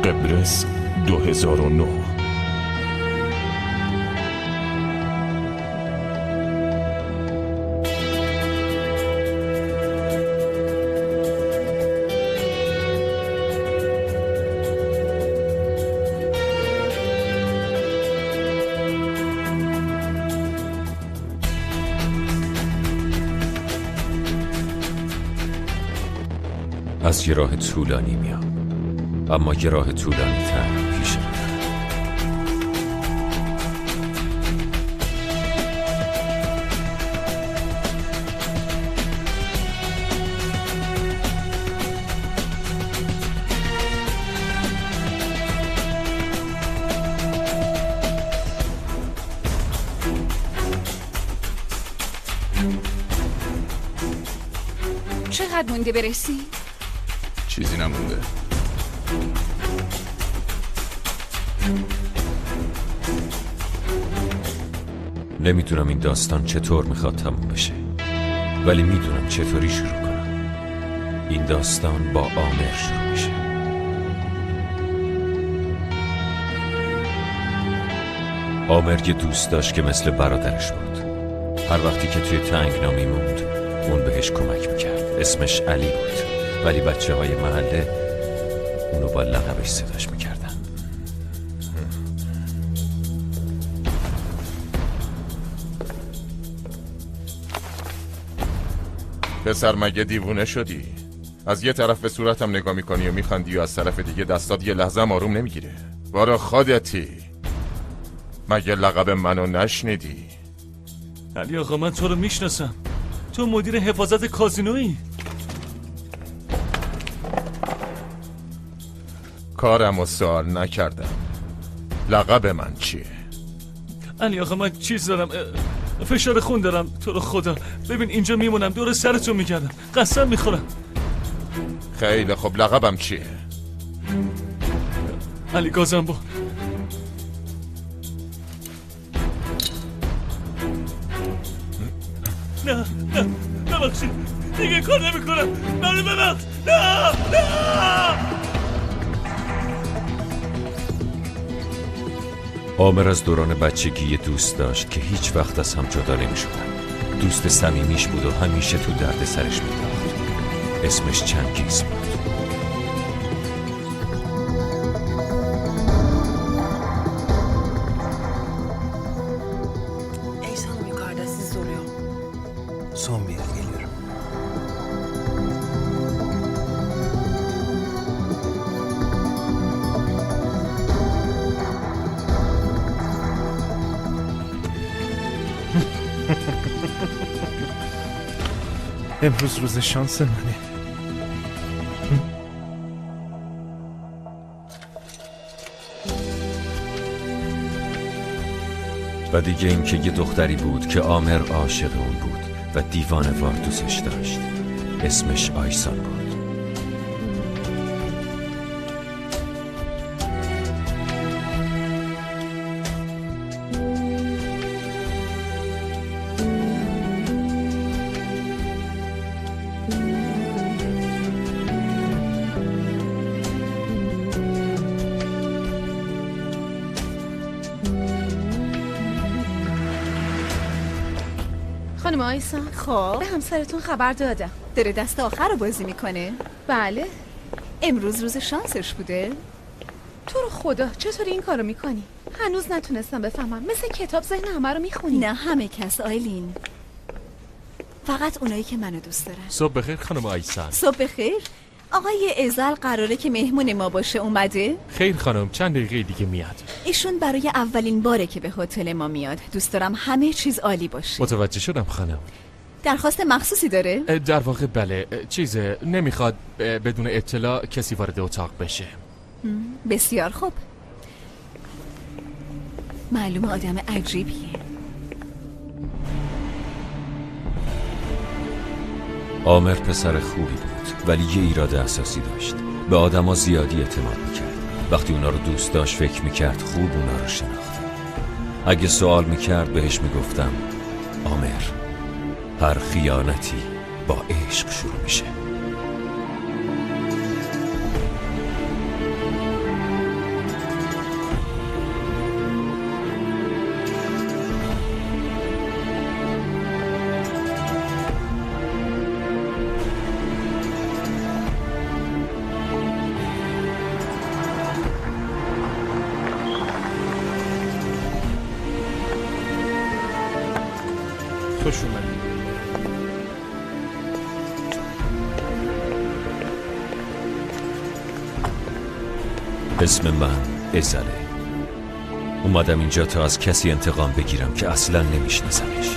قبرس 2009. از یه راه طولانی میام، اما یه راه طولانی تر پیش رو. چقدر مونده برسی؟ چیزی نمونده. نمیدونم این داستان چطور میخواد تموم بشه، ولی میدونم چطوری شروع کنم. این داستان با عامر شروع میشه. عامر یه دوست داشت که مثل برادرش بود. هر وقتی که توی تنگنا میموند اون بهش کمک میکرد. اسمش علی بود، ولی بچه های محله اونو با لقبش صداش میکردن. پسر مگه دیوونه شدی؟ از یه طرف به صورتم نگاه میکنی و میخندی و از طرف دیگه دستات یه لحظه هم آروم نمیگیره. بارا خودتی مگه لقب منو نشنیدی؟ علی آقا من تو رو میشناسم. تو مدیر حفاظت کازینویی. کارمو سوال نکردم. لقب من چیه؟ علی آقا من چیز دارم، فشار خون دارم. تو رو خدا ببین اینجا میمونم، دور سرتون میگردم، قسم میخورم. خیلی خب لقبم چیه؟ علی گازنبو. نه ببخشید دیگه کار نمیکنم. منو ببخش. نه عامر از دوران بچگی یه دوست داشت که هیچ وقت از هم جدا نمی‌شدن. دوست صمیمیش بود و همیشه تو درد سرش می‌افتاد. اسمش چنگیز بود. Eş hanım yukarıda, sizi soruyor. Son bir yer, geliyorum. امروز روز شانس منه. و دیگه این که یه دختری بود که عامر عاشق اون بود و دیوانه‌وار دوستش داشت. اسمش آیسان بود. خانم آیسان، خب به همسرتون خبر دادم. داره دست آخر رو بازی میکنه. بله. امروز روز شانسش بوده. تو رو خدا چطوری این کارو میکنی؟ هنوز نتونستم بفهمم. مثل کتاب ذهن همه رو میخونی. نه همه کس آیلین، فقط اونایی که منو دوست دارن. صبح بخیر خانم آیسان. صبح بخیر. آقای ازل قراره که مهمون ما باشه، اومده؟ خیر خانم، چند دقیقه دیگه میاد. ایشون برای اولین باره که به هتل ما میاد. دوست دارم همه چیز عالی باشه. متوجه شدم خانم. درخواست مخصوصی داره؟ در واقع بله، چیزه نمیخواد بدون اطلاع کسی وارد اتاق بشه. بسیار خوب. معلوم آدم عجیبیه. عامر پسر خوبی بود، ولی یه ایراد اساسی داشت. به آدما زیادی اعتماد میکرد. وقتی اونا رو دوست داشت فکر میکرد خوب اونا رو شناخته. اگه سوال میکرد بهش میگفتم عامر، هر خیانتی با عشق شروع میشه. اسم من ازله. اومدم اینجا تا از کسی انتقام بگیرم که اصلا نمیشناسمش.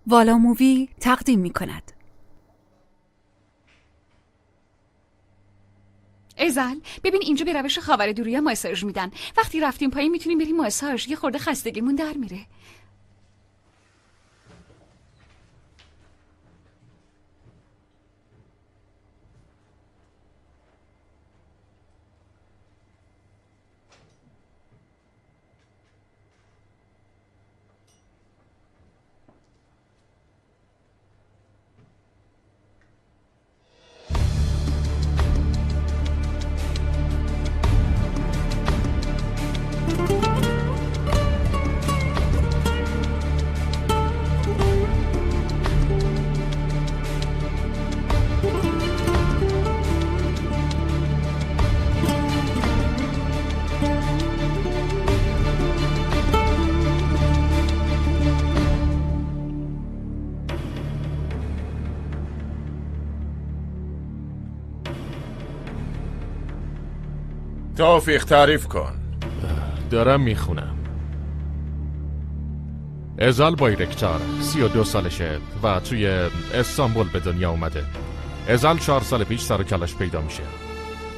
والا مووی تقدیم می کند. ازل ببین اینجا به روش خاور دوری ماساژ میدن. وقتی رفتیم پایین میتونیم بریم ماساژ. یه خورده خستگیمون در میره. توفیق تعریف کن. دارم میخونم. ازال بایرکتار 32 سالشه و توی استانبول به دنیا اومده. ازال 4 سال پیش سر و کلش پیدا میشه.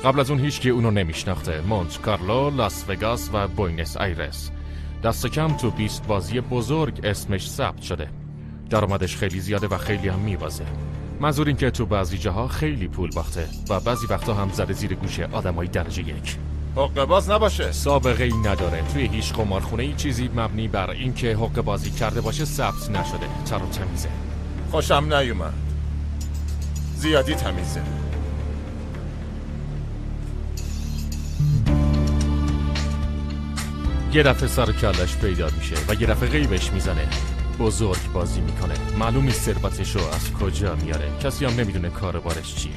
قبل از اون هیچ کی اونو نمیشناخته. مونت کارلو، لاس وگاس و بوینس آیرس. دست کم تو 20 بازی بزرگ اسمش ثبت شده. درآمدش خیلی زیاده و خیلی هم میوازه. منظور این که تو بعضی جاها خیلی پول باخته و بعضی وقتا هم زده زیر گوش آدمای درجه 1. حقه باز نباشه. سابقه ای نداره. توی هیچ قمارخونه ای چیزی مبنی بر اینکه حقه بازی کرده باشه ثبت نشده. تر و تمیزه. خوشم نیومد. زیادی تمیزه. یه دفعه سر و کلش پیدا میشه و یه دفعه غیبش میزنه. بزرگ بازی میکنه. معلوم نیست ثروتشو از کجا میاره. کسی هم نمیدونه کاروبارش چیه.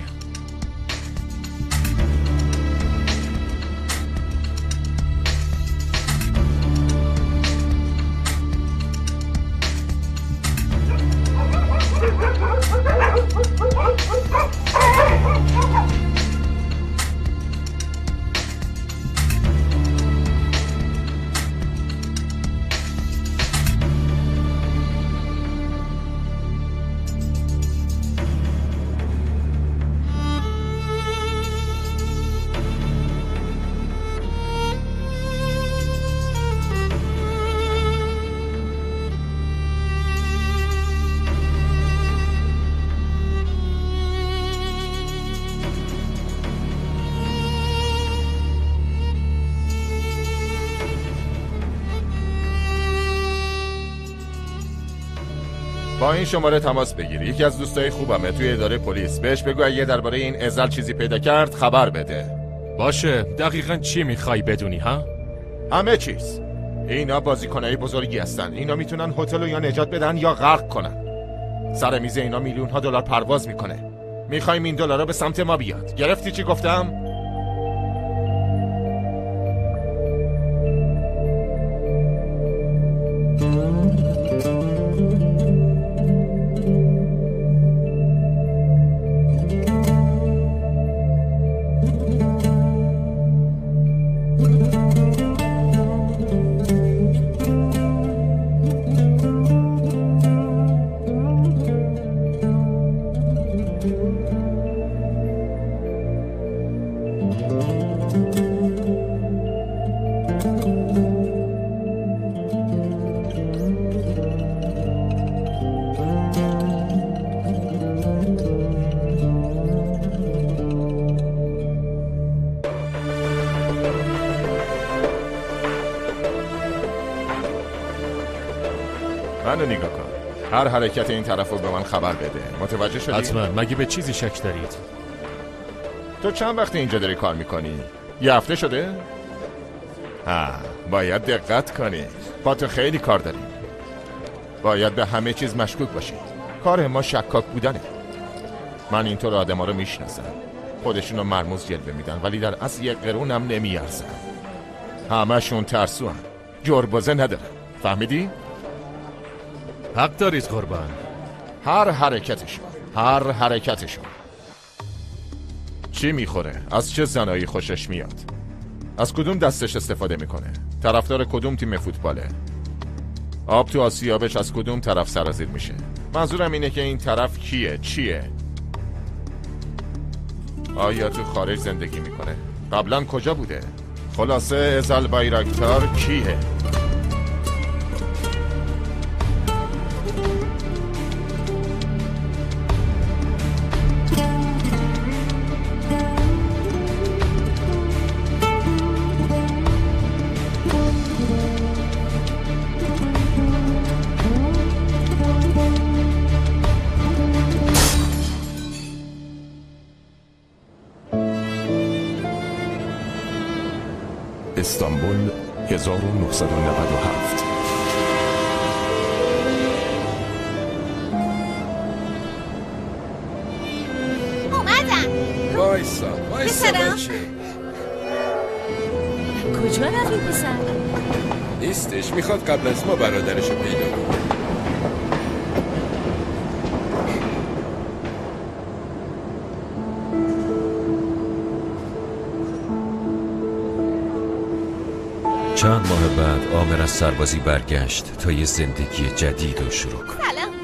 با این شماره تماس بگیر. یکی از دوستای خوبمه توی اداره پلیس. بهش بگو اگه درباره این ازل چیزی پیدا کرد خبر بده. باشه. دقیقاً چی میخوای بدونی ها؟ همه چیز. اینا بازیکنای بزرگی هستن. اینا میتونن هتل رو یا نجات بدن یا غرق کنن. سر میز اینا میلیون ها دلار پرواز میکنه. میخوایم این دلارا به سمت ما بیاد. گرفتی چی گفتم؟ منو نگاه کن. هر حرکت این طرف رو به من خبر بده. متوجه شدی؟ حتما. مگه به چیزی شک دارید؟ تو چند وقت اینجا داری کار میکنی؟ یه هفته شده؟ باید دقت کنی. با تو خیلی کار داریم. باید به همه چیز مشکوک باشی. کار ما شکاک بودنه. من اینطور آدما رو میشناسم. خودشونو مرموز جلوه میدن ولی در اصل یک قرونم نمیارزن. همشون ترسوان. جربوزه ندارن. فهمیدی؟ حق دارید قربان. هر حرکتشون چی میخوره؟ از چه زنایی خوشش میاد؟ از کدوم دستش استفاده میکنه؟ طرفدار کدوم تیم فوتباله؟ آب تو آسیابش از کدوم طرف سرازیر میشه؟ منظورم اینه که این طرف کیه؟ چیه؟ آیا تو خارج زندگی میکنه؟ قبلا کجا بوده؟ خلاصه ازل بایراکتار کیه؟ استانبول 1997. اومدم. وایسا بچه. کجا رفت پسر؟ نیستش. میخواد قبل از ما برادرشو پیدا کنه. چند ماه بعد عامر از سربازی برگشت تا یه زندگی جدید رو شروع کنه. سلام.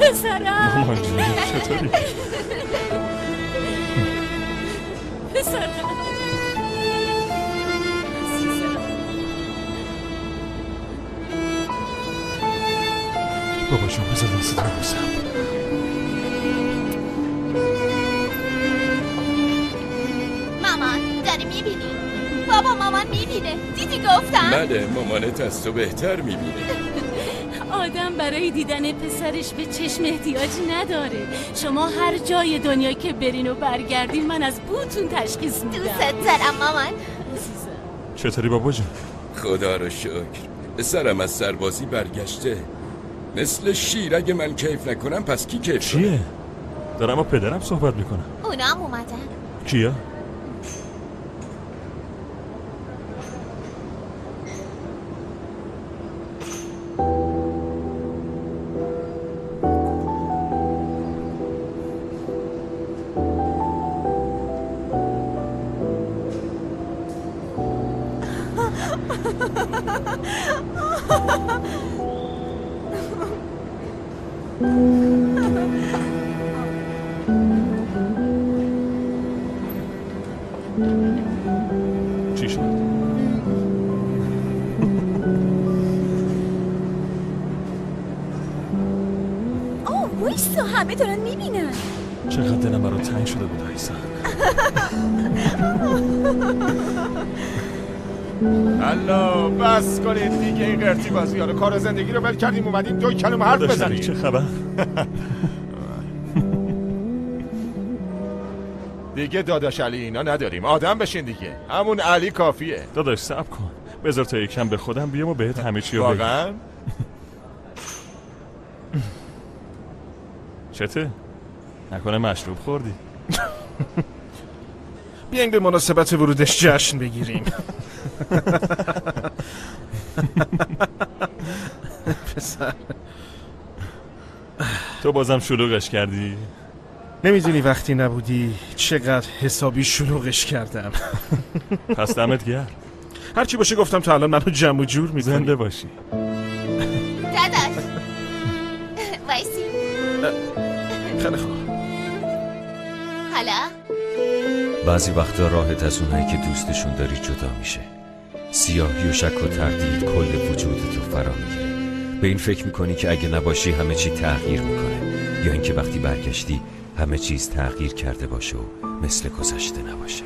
پسرم. مامان جون چطوری؟ پسرم. بابا جون بذار دست رو بوسم. مامان داری میبینی؟ بابا مامان میبینه. دیدی گفتم؟ بله مامانت از تو بهتر میبینه. آدم برای دیدن پسرش به چشم احتیاج نداره. شما هر جای دنیا که برین و برگردین من از بوتون تشخیص میدم. دوست دارم مامان. چطوری بابا جون؟ خدا رو شکر. پسرم از سربازی برگشته. مثل شیر. اگه من کیف نکنم پس کی کیف کنه؟ چیه؟ دارم با پدرم صحبت میکنم. اونا هم اومدن. کیا؟ وایسا، همه دارن میبینن. چقدر دلم برای تنگ شده بود ایسا. الله بس کنید دیگه این قرتی بازی ها رو. کار زندگی رو ول کردیم اومدیم 2 کلمه حرف بزنیم. چه خبر؟ دیگه داداش علی اینا نداریم، آدم بشین دیگه. همون علی کافیه. داداش صبر کن، بذار تا یکم به خودم بیام و بهت همه چی رو بگم. واقعا؟ چته؟ نکنه مشروب خوردی؟ بیاین به مناسبت ورودش جشن بگیریم. پسر تو بازم شلوغش کردی؟ نمیدونی وقتی نبودی چقدر حسابی شلوغش کردم. پس دمت گرم. هرچی باشه گفتم تا الان منو جمع و جور می‌کنی. زنده باشی. داداش وایسی. خیلی خوب. حالا بعضی وقتا راحت از اونایی که دوستشون داری جدا میشه. سیاهی و شک و تردید کل وجودتو فرا میگیره. به این فکر میکنی که اگه نباشی همه چی تغییر میکنه، یا اینکه وقتی برگشتی همه چیز تغییر کرده باشه و مثل گذشته نباشه.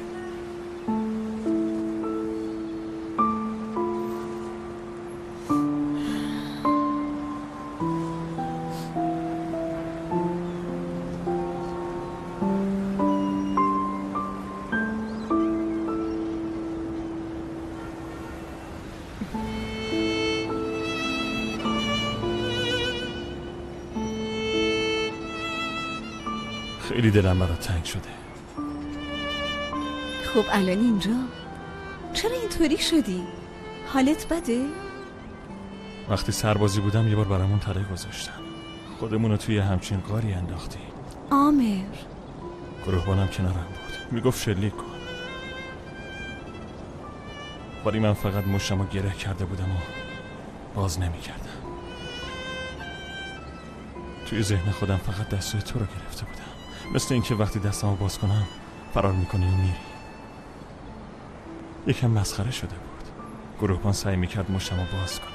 خیلی دلم برات تنگ شده. خب الان اینجا چرا اینطوری شدی؟ حالت بده؟ وقتی سربازی بودم یه بار برامون تله گذاشتن، خودمونو توی همچین غاری انداختیم. آمر گروهبانم کنارم بود، میگفت شلیک کن، ولی من فقط مشتمو گره کرده بودم و باز نمیکردم. توی ذهن خودم فقط دستای تو رو گرفته بودم، مثل اینکه وقتی دستمو باز کنم فرار میکنی و میری. یکم مسخره شده بود. گروهبان سعی میکرد مشتمو باز کنه.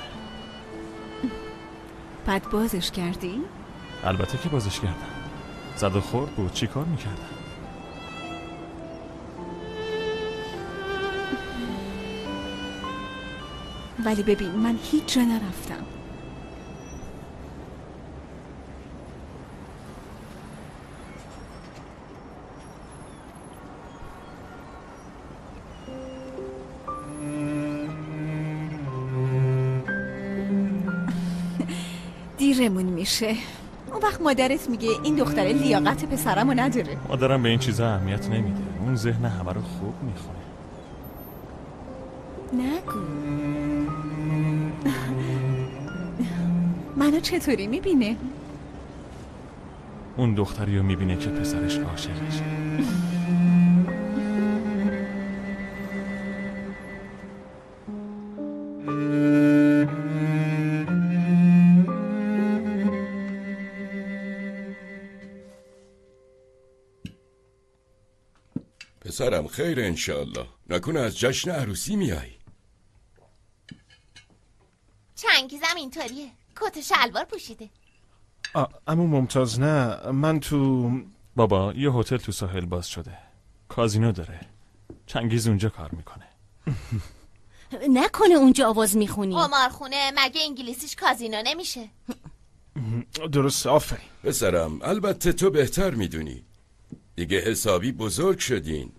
بعد بازش کردی؟ البته که بازش کردم. زد و خورد بود، چی کار میکردم؟ ولی ببین من هیچ جا نرفتم. دیرمون میشه. اون وقت مادرت میگه این دختر لیاقت پسرمو نداره. مادرم به این چیزا اهمیت نمیده، اون ذهن همه رو خوب میخونه. نگو. منو چطوری میبینه؟ اون دختری رو میبینه که پسرش عاشقشه. پسرم خیر انشالله. نکنه از جشن عروسی میای؟ چنگیزم اینطوریه، کت شلوار پوشیده. عمو ممتاز نه، من تو بابا یه هتل تو ساحل باز شده، کازینو داره، چنگیز اونجا کار میکنه. نکنه اونجا آواز میخونی؟ قمارخونه مگه انگلیسیش کازینو نمیشه؟ درست، آفرین. پسرم البته تو بهتر میدونی، دیگه حسابی بزرگ شدین،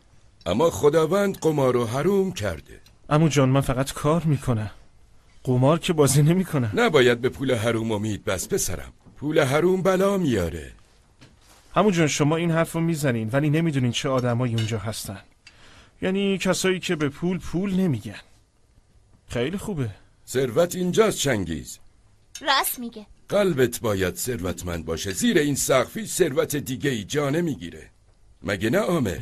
اما خداوند قمار رو حروم کرده. عمو جان من فقط کار میکنم، قمار که بازی نمیکنم. نباید به پول حروم امید بس پسرم، پول حروم بلا میاره. عمو جان شما این حرفو میزنین ولی نمیدونین چه آدمایی اونجا هستن. یعنی کسایی که به پول نمیگن. خیلی خوبه. ثروت اینجاست چنگیز. راست میگه. قلبت باید ثروتمند باشه، زیر این سقفی ثروت دیگه ای جا نمیگیره. مگه نه عامر؟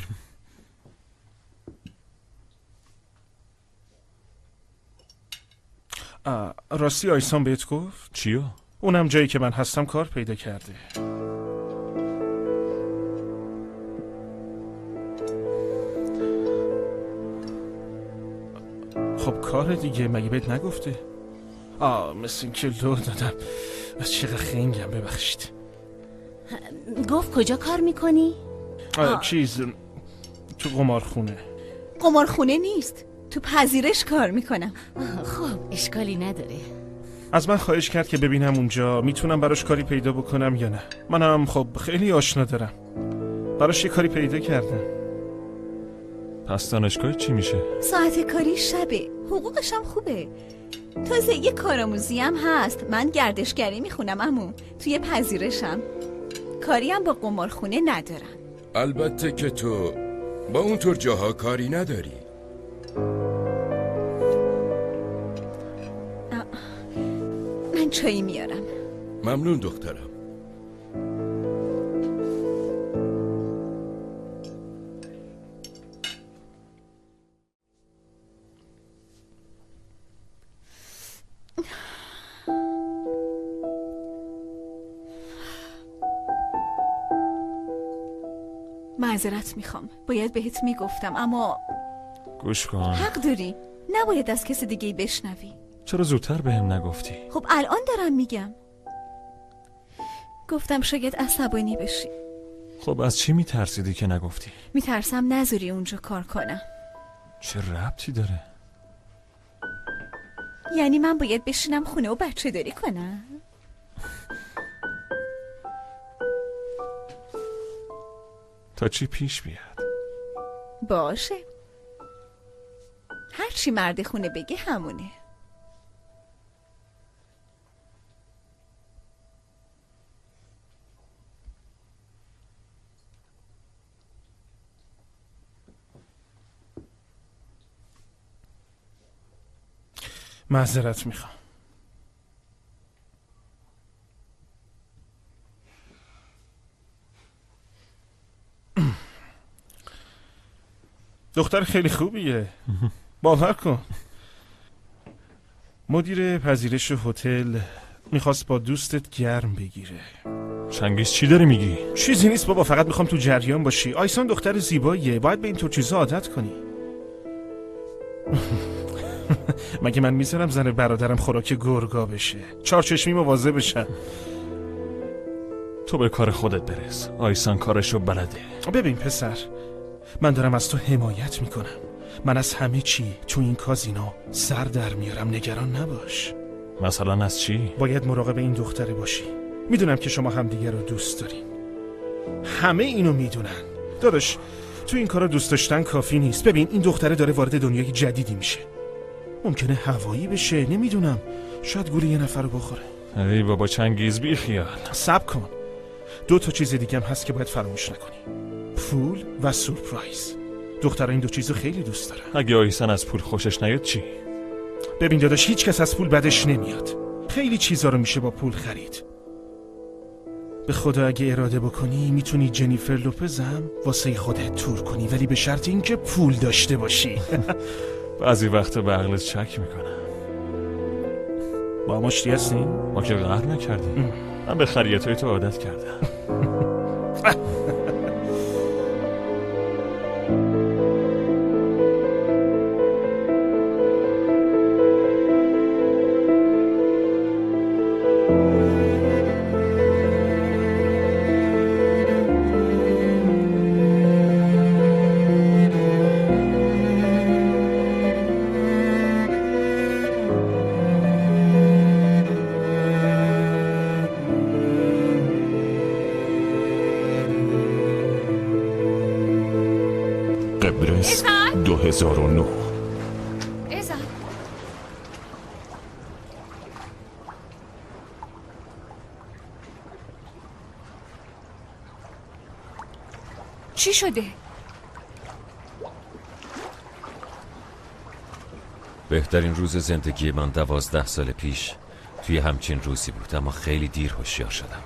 راستی آیسان بهت گفت؟ چیو؟ اونم جایی که من هستم کار پیدا کرده. خب کار دیگه مگه بهت نگفته؟ مثل این که لو دادم. چقدر خنگم، ببخشید. گفت کجا کار میکنی؟ چیز تو قمارخونه. قمارخونه نیست، تو پذیرش کار میکنم. خب اشکالی نداره. از من خواهش کرد که ببینم اونجا میتونم براش کاری پیدا بکنم یا نه. منم خب خیلی آشنا دارم، براش یه کاری پیدا کردم. پس دانشگاه چی میشه؟ ساعت کاری شبه، حقوقش هم خوبه. تازه یه کارآموزی هم هست. من گردشگری میخونم عمو، توی پذیرشم. کاری هم با قمارخونه ندارم. البته که تو با اونطور جاها کاری نداری. من چایی میارم. ممنون دخترم. معذرت میخوام، باید بهت میگفتم اما گوش کن. حق داری، نباید از کسی دیگه بشنوی. چرا زودتر بهم نگفتی؟ خب الان دارم میگم. گفتم شاید عصبانی بشی. خب از چی میترسیدی که نگفتی؟ میترسم نذاری اونجا کار کنم. چه ربطی داره؟ یعنی من باید بشینم خونه و بچه داری کنم؟ تا چی پیش بیاد؟ باشه، هرچی مرد خونه بگه همونه. معذرت میخوام. دختر خیلی خوبیه، باور کن. مدیر پذیرش هتل میخواست با دوستت گرم بگیره. چنگیز چی داری میگی؟ چیزی نیست بابا، فقط میخوام تو جریان باشی. آیسان دختر زیباییه، باید به این طور چیزا عادت کنی. مگه من میذارم زن برادرم خوراک گرگا بشه؟ چارچشمی مواظب بشم. تو به کار خودت برس، آیسان کارشو بلده. ببین پسر، من دارم از تو حمایت میکنم. من از همه چی تو این کازینو سر در میارم، نگران نباش. مثلا از چی؟ باید مراقب این دختره باشی. میدونم که شما همدیگه رو دوست دارین، همه اینو میدونن. داداش تو این کارا دوست داشتن کافی نیست. ببین این دختره داره وارد دنیای جدیدی میشه، ممکنه هوایی بشه، نمیدونم، شاید گوله یه نفر رو بخوره. ای بابا چنگیز بی خیال. صبر کن، 2 تا چیز دیگه هم هست که باید فراموش نکنی: پول و سورپرایز. دخترها این 2 چیزو خیلی دوست دارن. اگه آیسن از پول خوشش نیاد چی؟ ببین داداش، هیچ کس از پول بدش نمیاد. خیلی چیزا رو میشه با پول خرید. به خدا اگه اراده بکنی میتونی جنیفر لوپزم واسه خودت تور کنی، ولی به شرط اینکه پول داشته باشی. بعضی وقتا به عقلت شک میکنم. با مشتی هستین؟ ما که قهر نکردیم. من به خریتای تو عادت کردم. قبرس 2009. ازا چی شده؟ بهترین روز زندگی من 12 سال پیش توی همچین روزی بود، اما خیلی دیر هوشیار شدم.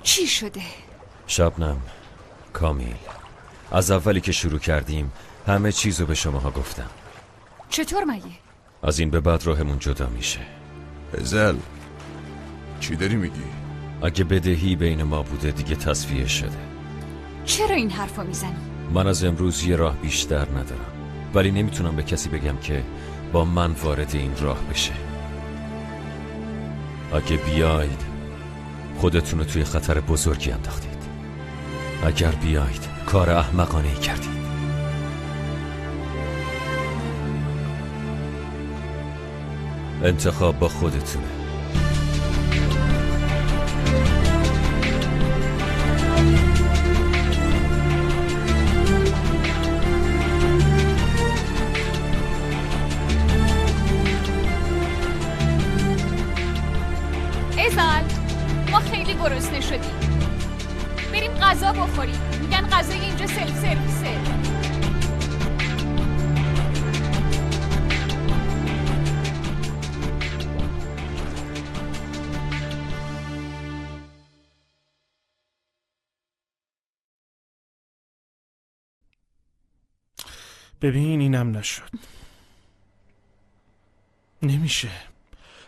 چی شده؟ شبنم، کامیل، از اولی که شروع کردیم همه چیزو به شماها گفتم. چطور مگه؟ از این به بعد راهمون جدا میشه. ازل چی داری میگی؟ اگه بدهی بین ما بوده دیگه تصفیه شده. چرا این حرفا میزنی؟ من از امروز یه راه بیشتر ندارم، ولی نمیتونم به کسی بگم که با من وارد این راه بشه. اگه بیاید خودتون رو توی خطر بزرگی انداختید. اگر بیایید کار احمقانه‌ای کردید. انتخاب با خودتونه. ازال، ما خیلی گرسنه شدیم. بریم غذا بخوریم. میگن غذای اینجا سلف سرویسه. ببین اینم نشد. نمیشه.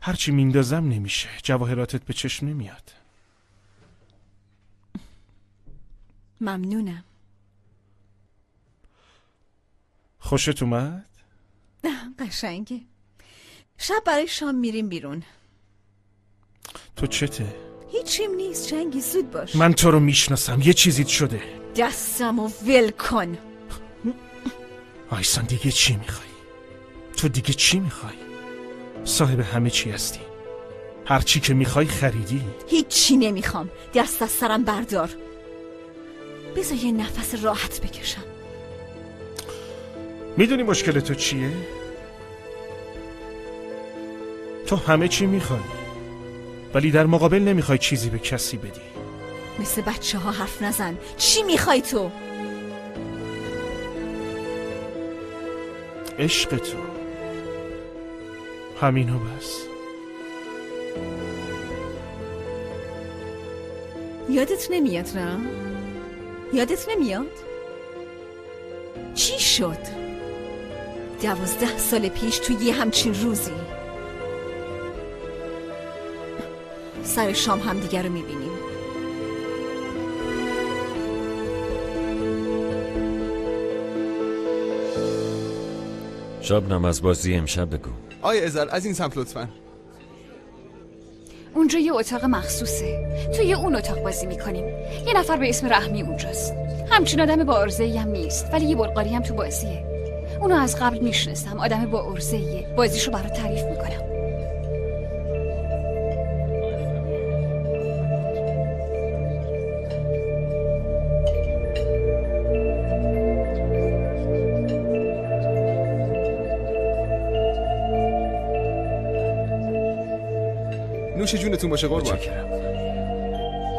هرچی میندازم نمیشه. جواهراتت به چشم نمیاد. ممنونم. خوشت اومد؟ قشنگه. شب برای شام میریم بیرون. تو چته؟ هیچیم نیست چنگی، زود باش. من تو رو میشناسم، یه چیزیت شده. دستمو ول کن. آیسان دیگه چی میخوای؟ تو دیگه چی میخوای؟ صاحب همه چی هستی. هر چی که میخوای خریدی. هیچی نمیخوام. دست از سرم بردار. بذار یه نفس راحت بکشم. میدونی مشکل تو چیه؟ تو همه چی میخوای ولی در مقابل نمیخوای چیزی به کسی بدی. مثل بچه ها حرف نزن. چی میخوای تو؟ عشق تو. همینو بس. یادت نمیاد نه؟ یادت نمیاد؟ چی شد؟ 12 سال پیش تو یه همچین روزی سر شام هم دیگر رو میبینیم. شبنم از بازی امشب بگو. آیا ازار از این سمت لطفاً. اونجا یه اتاق مخصوصه. توی اون اتاق بازی میکنیم. یه نفر به اسم رحمی اونجاست. همچین آدم با عرضه‌ای هم نیست ولی یه بلغاری هم تو بازیه. اونو از قبل میشناسم. آدم با عرضه‌ایه. بازیشو برات تعریف میکنم. نوش جونتون باشه قربان.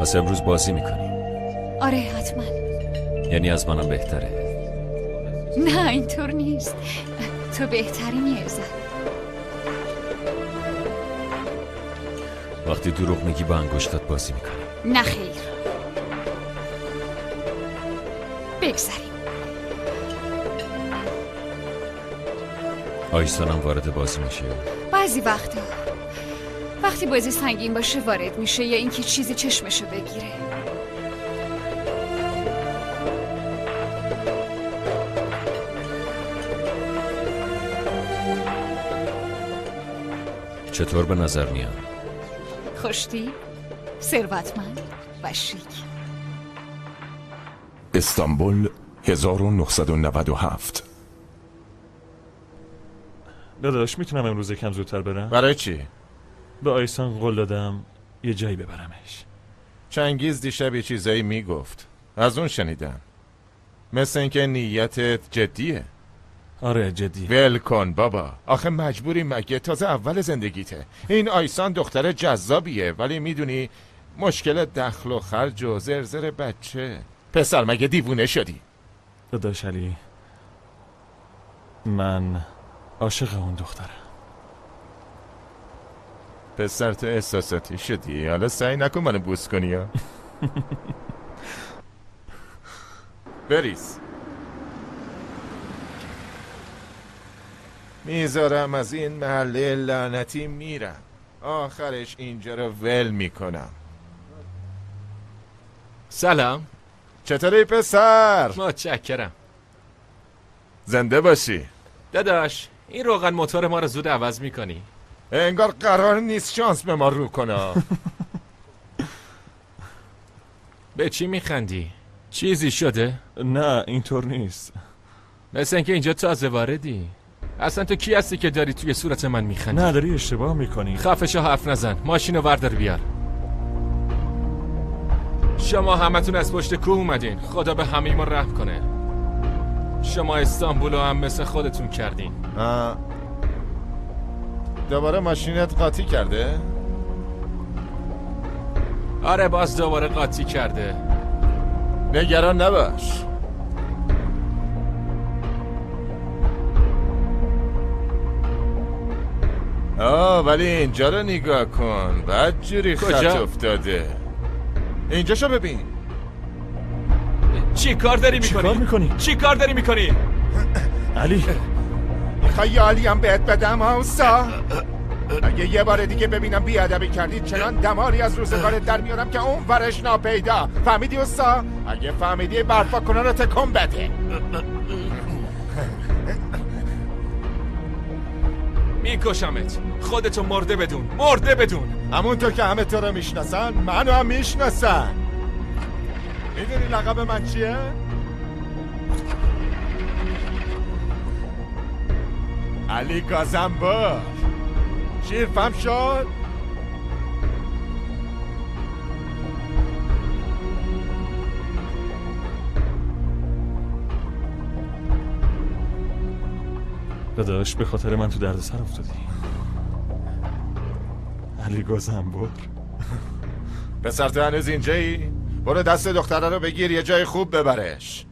پس امروز بازی میکنیم؟ آره حتما. یعنی از منم بهتره؟ نه اینطور نیست. تو بهترینی ازن. وقتی دروغ میگی با انگشتات بازی میکنی. نه خیر. بگذاریم. آیسانم وارد بازی میشه؟ بعضی وقتی بازی سنگین باشه وارد میشه یا اینکه چیزی چشمشو بگیره. چطور به نظر میاد؟ خوشتی، ثروتمند و شیک. استانبول 1997. داداش میتونم امروز یکم زودتر برم؟ برای چی؟ به آیسان قول دادم یه جایی ببرمش. چنگیز دیشب یه چیزایی میگفت. از اون شنیدم. مثل اینکه نیتت جدیه. آره جدیه. ول کن بابا. آخه مجبوری مگه؟ تازه اول زندگیته. این آیسان دختر جذابیه ولی میدونی مشکل دخل و خرج و زرزر بچه. پسر مگه دیوونه شدی؟ داداش علی من عاشق اون دخترم. پسر تو احساساتی شدی. حالا سعی نکن منو بوس کنی ها. بریز. میذارم از این محله لعنتی میرم. آخرش اینجا رو ول میکنم. سلام. چطوری پسر؟ متشکرم. زنده باشی. داداش این روغن موتور ما رو زود عوض میکنی؟ انگار قرار نیست شانس به ما رو کنه. به چی میخندی؟ چیزی شده؟ نه اینطور نیست. مثل اینکه اینجا تازه واردی. اصلا تو کی هستی که داری توی صورت من میخندی؟ نه داری اشتباه میکنی. خفه شو، حرف نزن. ماشینو وردار بیار. شما همتون از پشت کوه اومدین. خدا به همه ما رحم کنه. شما استانبولو هم مثل خودتون کردین. دوباره ماشینت قاطی کرده؟ آره باز دوباره قاطی کرده. نگران نباش. ولی اینجا رو نگاه کن. بدجوری خط افتاده. اینجا شو ببین. چی کار داری میکنی؟ چی کار داری میکنی؟ علی میخوای یه علی هم بهت بدم اوستا؟ اگه یه بار دیگه ببینم بیادبی کردی چنان دماری از روزگارت در میارم که اون ورش ناپیدا. فهمیدی اوستا؟ اگه فهمیدی برفا کنه رو تکون بده. میکشمت. خودتو مرده بدون. همونطور که همه تو رو میشناسن منو هم میشناسن. میدونی لقب من چیه؟ علی گازنبر. شیر فهم شد؟ داداش به خاطر من تو دردسر افتادی. علی گازنبر. پسر تو هنوز اینجایی؟ برو دست دختره رو بگیر یه جای خوب ببرش.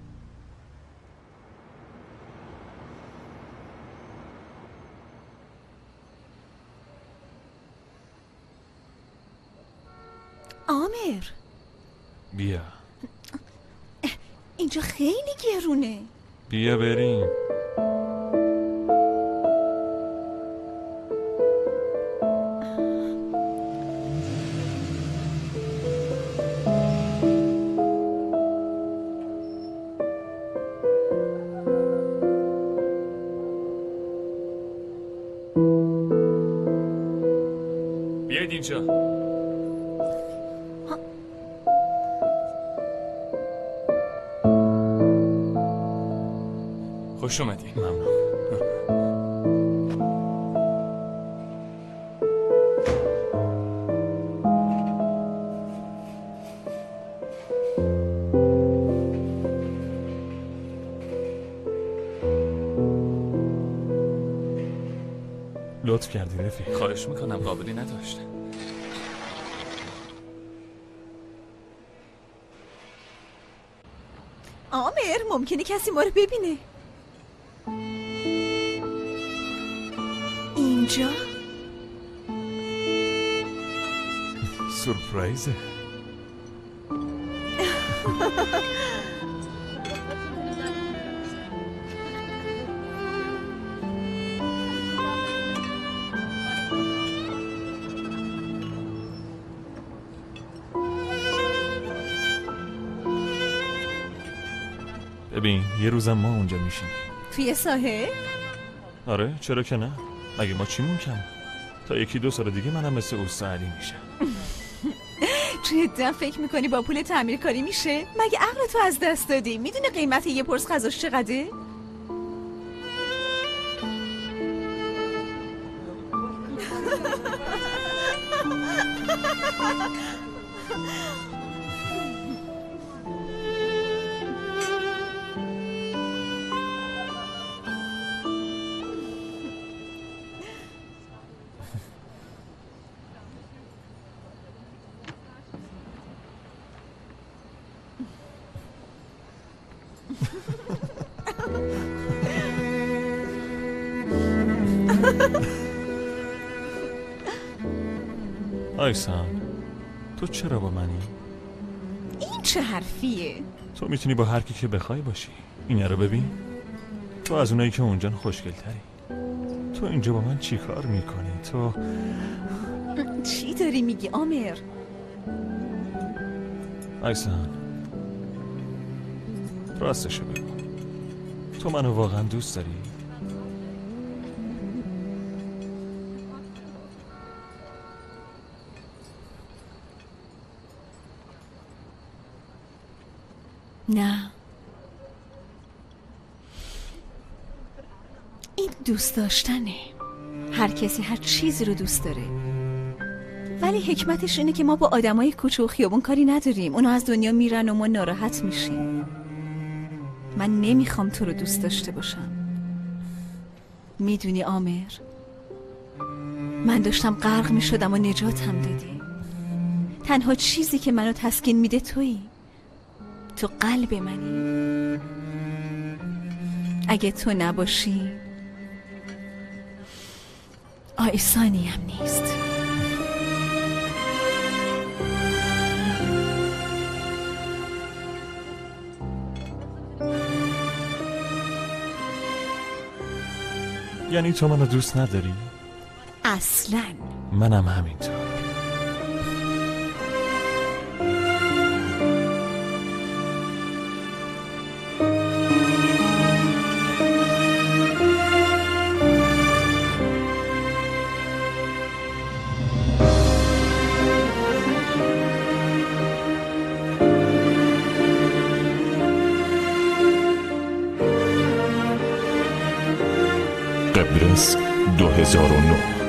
آمر بیا. اینجا خیلی گرونه. بیا بریم. بیاید اینجا. خوش اومدی. ممنون. لطف کردی رفیق. خواهش میکنم، قابلی نداشت. آمر ممکنه کسی ما رو ببینه. اینجا سورپرایزه. ببین یه روزم ما اونجا میشیم. توی ساحل؟ آره چرا که نه. مگه ما چیمون کم؟ تا 1-2 سال دیگه منم مثل اوستا علی میشم. جدا فکر میکنی با پول تعمیر کاری میشه؟ مگه عقلتو از دست دادی؟ میدونی قیمت یه پرس غذاش چقدره؟ آیسان تو چرا با منی؟ این چه حرفیه؟ تو میتونی با هر کی که بخوای باشی. اینه رو ببین. تو از اونایی که اونجان خوشگل تری. تو اینجا با من چی کار میکنی؟ تو چی داری میگی آمر؟ آیسان راستشو بگو، تو منو واقعا دوست داری؟ نه، این دوست داشتنه. هر کسی هر چیزی رو دوست داره، ولی حکمتش اینه که ما با آدمای کوچه و خیابون کاری نداریم. اونا از دنیا میرن و ما ناراحت میشیم. من نمیخوام تو رو دوست داشته باشم. میدونی عامر، من داشتم غرق میشدم و نجاتم دادی. تنها چیزی که منو تسکین میده تویی. تو قلب منی. اگه تو نباشی آیسانی هم نیست. یعنی تو منو دوست نداری؟ اصلاً. منم همینطور. قبرس 2009.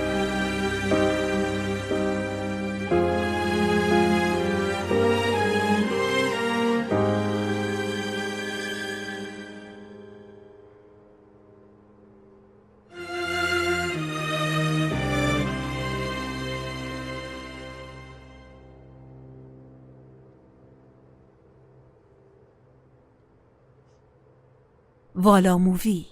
والا مووی.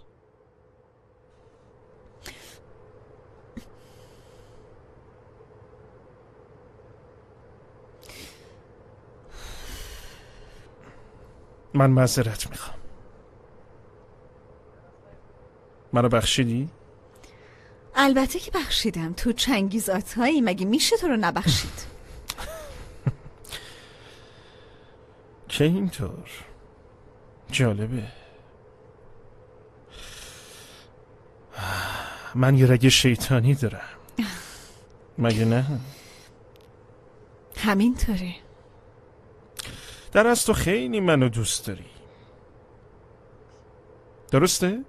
من معذرت میخوام. منو بخشیدی؟ البته که بخشیدم. تو چنگیزاتایی، مگه میشه تو رو نبخشید؟ که اینطور جالبه. من یه رگ شیطانی دارم، مگه نه؟ همینطوره. در از تو خیلی منو دوست داری، درسته؟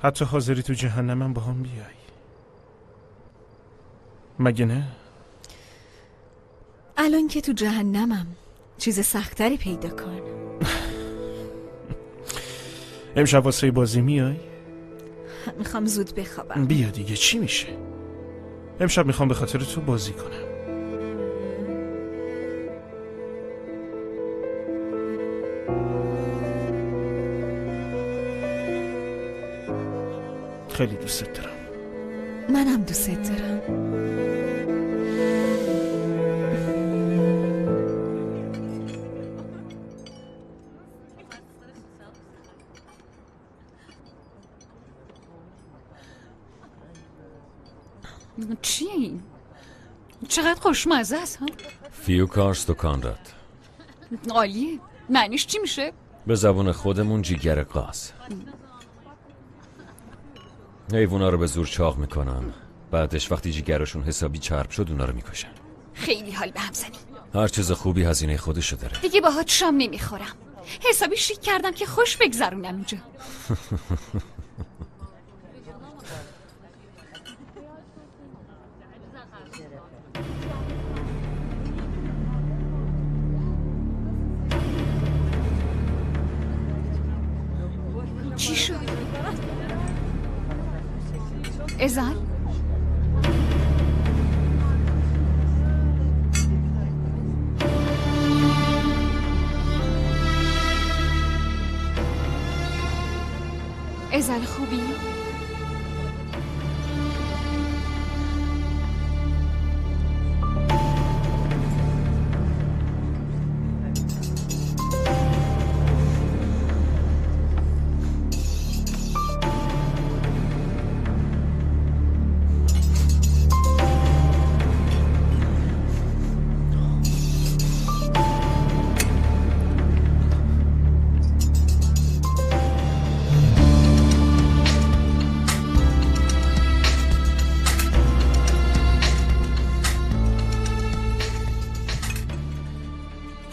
حتی حاضری تو جهنمم با هم بیای، مگه نه؟ الان که تو جهنمم چیز سختری پیدا کن. امشب واسه بازی میای؟ میخوام زود بخوابم. بیا دیگه، چی میشه؟ امشب میخوام به خاطر تو بازی کنم. خیلی دوست دارم. منم دوست دارم. چیه این؟ چقدر خوشمزه است ها؟ فیو کارست و کانراد. عالیه. معنیش چی میشه؟ به زبون خودمون جیگر قاز. حیوونا رو به زور چاق میکنن، بعدش وقتی جیگرشون حسابی چرب شد اونا رو میکشن. خیلی حال به هم زنی. هر چیز خوبی هزینه خودشو داره. دیگه باهات شام نمیخورم. حسابی شیک کردم که خوش بگذرونم اینجا. چی شد؟ ازال؟ ازال خوبی؟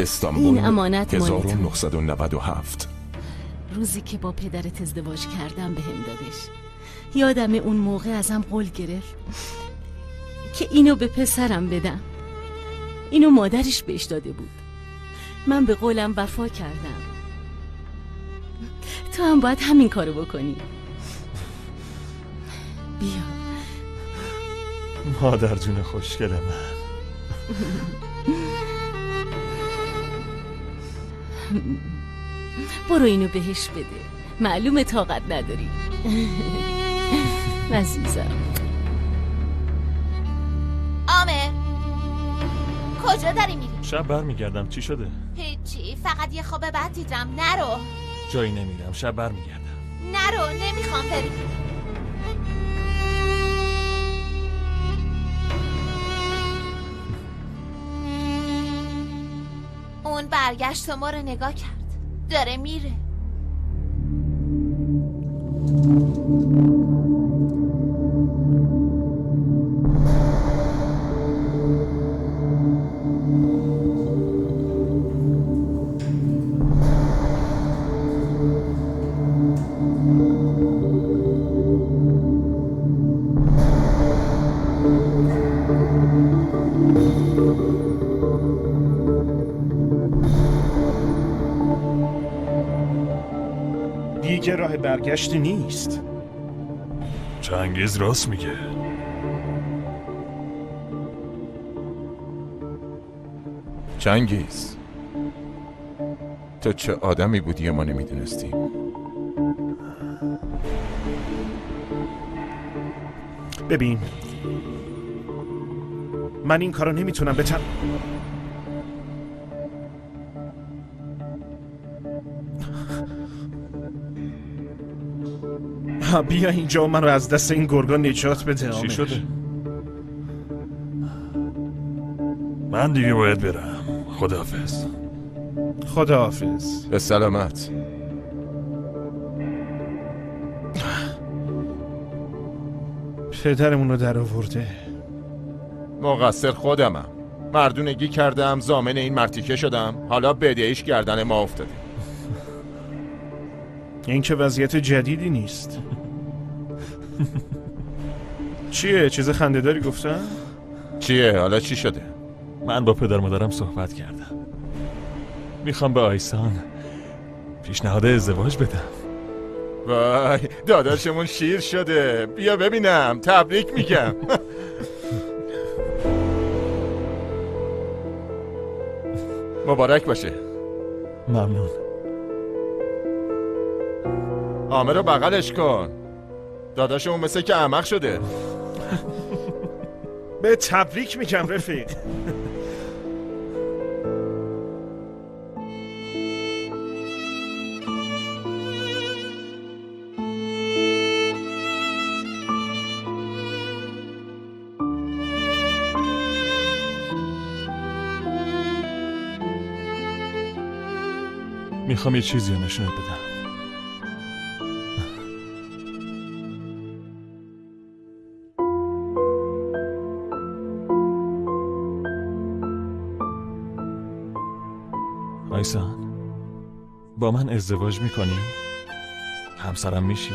استانبول این امانت مال تو. 1997. روزی که با پدرت ازدواج کردم بهم دادش. یادم اون موقع ازم قول گرفت که اینو به پسرم بدم. اینو مادرش بهش داده بود. من به قولم وفا کردم. تو هم باید همین کارو بکنی. بیا مادر جون خوشگل من. برو اینو بهش بده. معلومه طاقت نداری. عزیزم. عامر کجا داری میری؟ شب برمیگردم. چی شده؟ هیچی، فقط یه خواب بد دیدم. نرو. جایی نمیرم. شب برمیگردم. نرو، نمیخوام بری. اون برگشت و ما رو نگاه کرد. داره میره. دیگه راه برگشتی نیست. چنگیز راست میگه. چنگیز، تو چه آدمی بودی ما نمیدونستیم؟ ببین، من این کارو نمیتونم بیا اینجا و من رو از دست این گرگا نجات بده. چی شده؟ من دیگه باید برم. خداحافظ. خداحافظ. به سلامت. پدرمون رو در آورده. مقصر خودمم. مردونگی کردم، ضامن این مرتیکه شدم، حالا بدهیش گردن ما افتاده. این که وضعیت جدیدی نیست. چیه؟ چیز خنده‌داری گفتن؟ چیه؟ حالا چی شده؟ من با پدر مادرم صحبت کردم. میخوام به آیسان پیشنهاد ازدواج بدم. وای، داداشمون شیر شده. بیا ببینم. تبریک میگم. مبارک باشه. ممنون. عامر رو بغلش کن. داداشمون مثل که احمق شده. به تبریک میگم رفیق. میخوام یه چیزی رو نشونت بدم. آیسان، با من ازدواج میکنی؟ همسرم میشی؟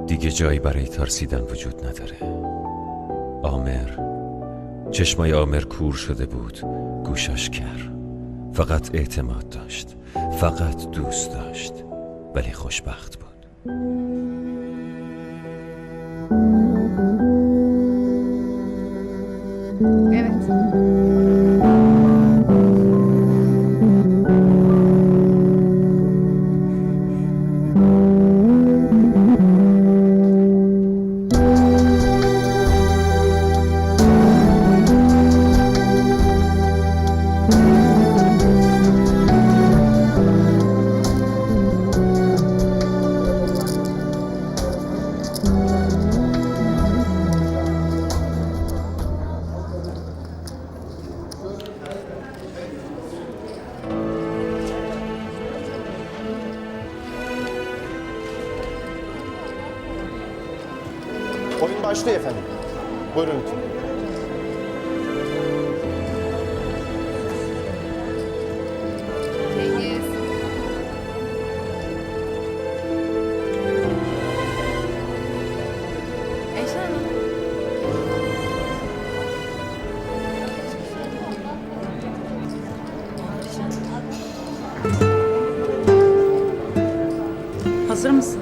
دیگه جایی برای ترسیدن وجود نداره. عامر، چشمای عامر کور شده بود، گوشاش کر. فقط اعتماد داشت، فقط دوست داشت، ولی خوشبخت بود. Başlı efendim. Buyurun lütfen. Hazır mısın?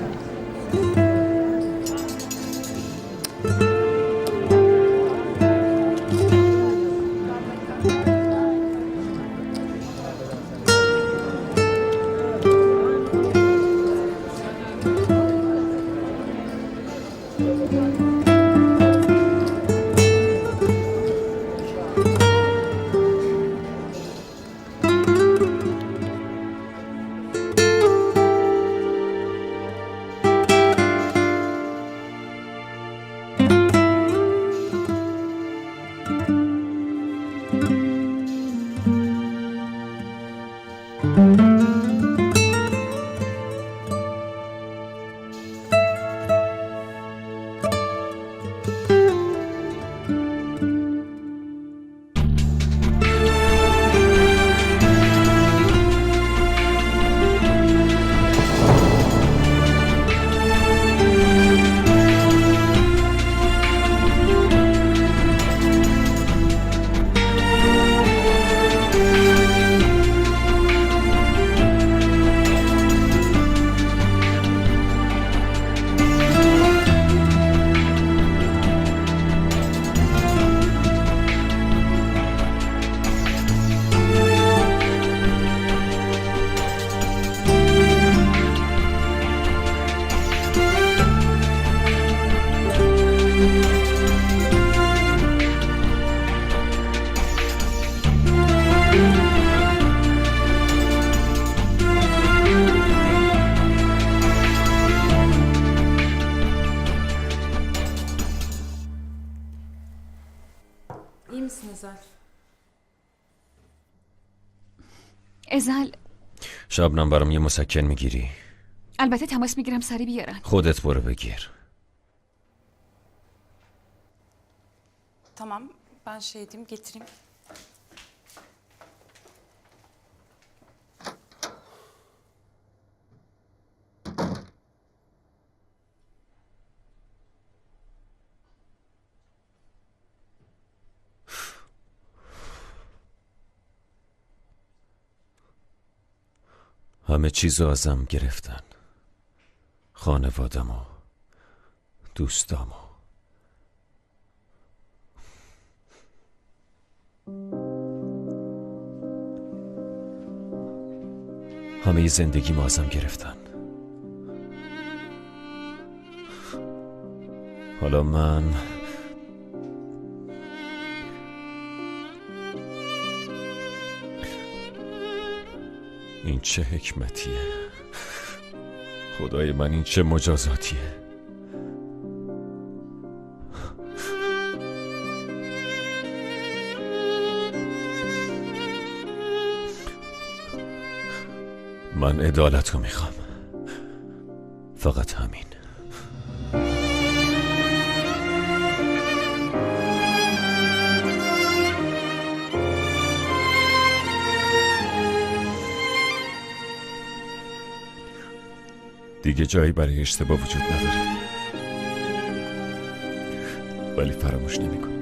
İyi misin Ezel? ازل شبنم برام یه مسکن میگیری؟ البته تماس میگیرم سری بیارن. خودت برو بگیر. Tamam, ben şey edeyim, getireyim. همه چیزو ازم گرفتن. خانوادم و دوستام و همه زندگیمو ازم گرفتن. حالا من این چه حکمتیه؟ خدای من این چه مجازاتیه؟ من عدالت رو میخوام، فقط همین. دیگه جایی برای اشتباه وجود نداره، ولی فراموش نمی‌کنم.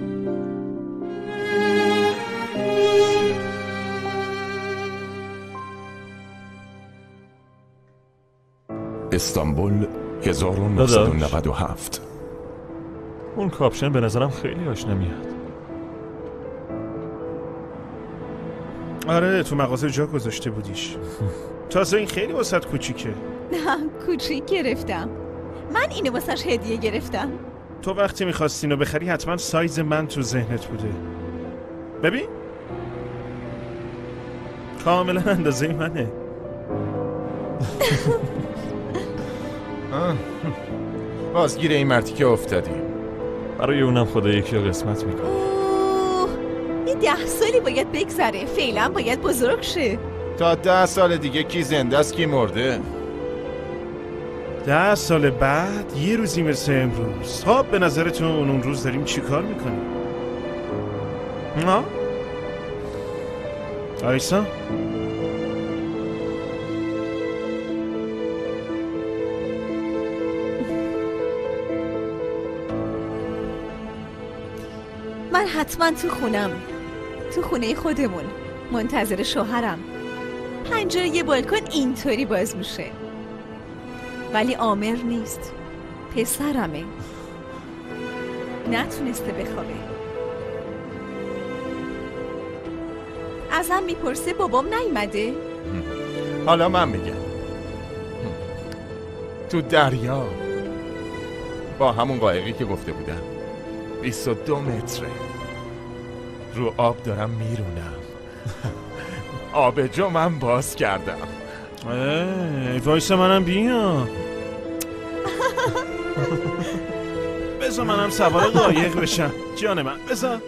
استانبول 1997. اون کاپشن به نظرم خیلی آشنا میاد. آره تو مغازه جا گذاشته بودیش. تازه این خیلی واسط کوچیکه. نه کوچیک گرفتم. من اینو واسش هدیه گرفتم. تو وقتی میخواستی اینو بخری حتما سایز من تو ذهنت بوده. ببین کاملا اندازه منه. بازگیر این مرتی که افتادیم. برای اونم خدا یکی رو قسمت میکنه. یه 10 سالی باید بگذره، فعلا باید بزرگ شه. تا 10 سال دیگه کی زنده است کی مرده؟ 10 سال بعد یه روزی مثل امروز. خب به نظرتون اون روز داریم چی کار میکنیم؟ ها؟ آیسا؟ من حتما تو خونم، تو خونه خودمون منتظر شوهرم. پنجره بالکن اینطوری باز میشه، ولی آمر نیست، پسرمه، نتونسته بخوابه. ازم میپرسه بابام نیومده؟ حالا من میگم تو دریا با همون قایقی که گفته بودم 22 متره رو آب دارم میرونم. آبجو من باز کردم. وایسا منم بیام. بذار منم سوار قایق بشم. جان من بذار.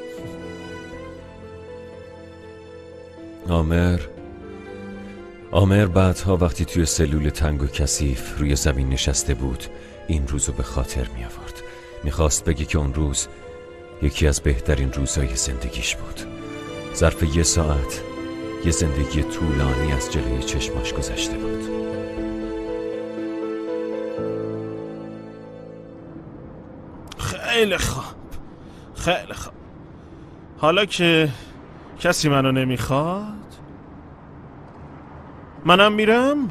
آمر بعدها وقتی توی سلول تنگ و کثیف روی زمین نشسته بود این روزو به خاطر می آورد. میخواست بگه که اون روز یکی از بهترین روزهای زندگیش بود. ظرف 1 ساعت یه زندگی طولانی از جلوی چشماش گذشته بود. خیلی خوب، خیلی خوب. حالا که کسی منو نمیخواد منم میرم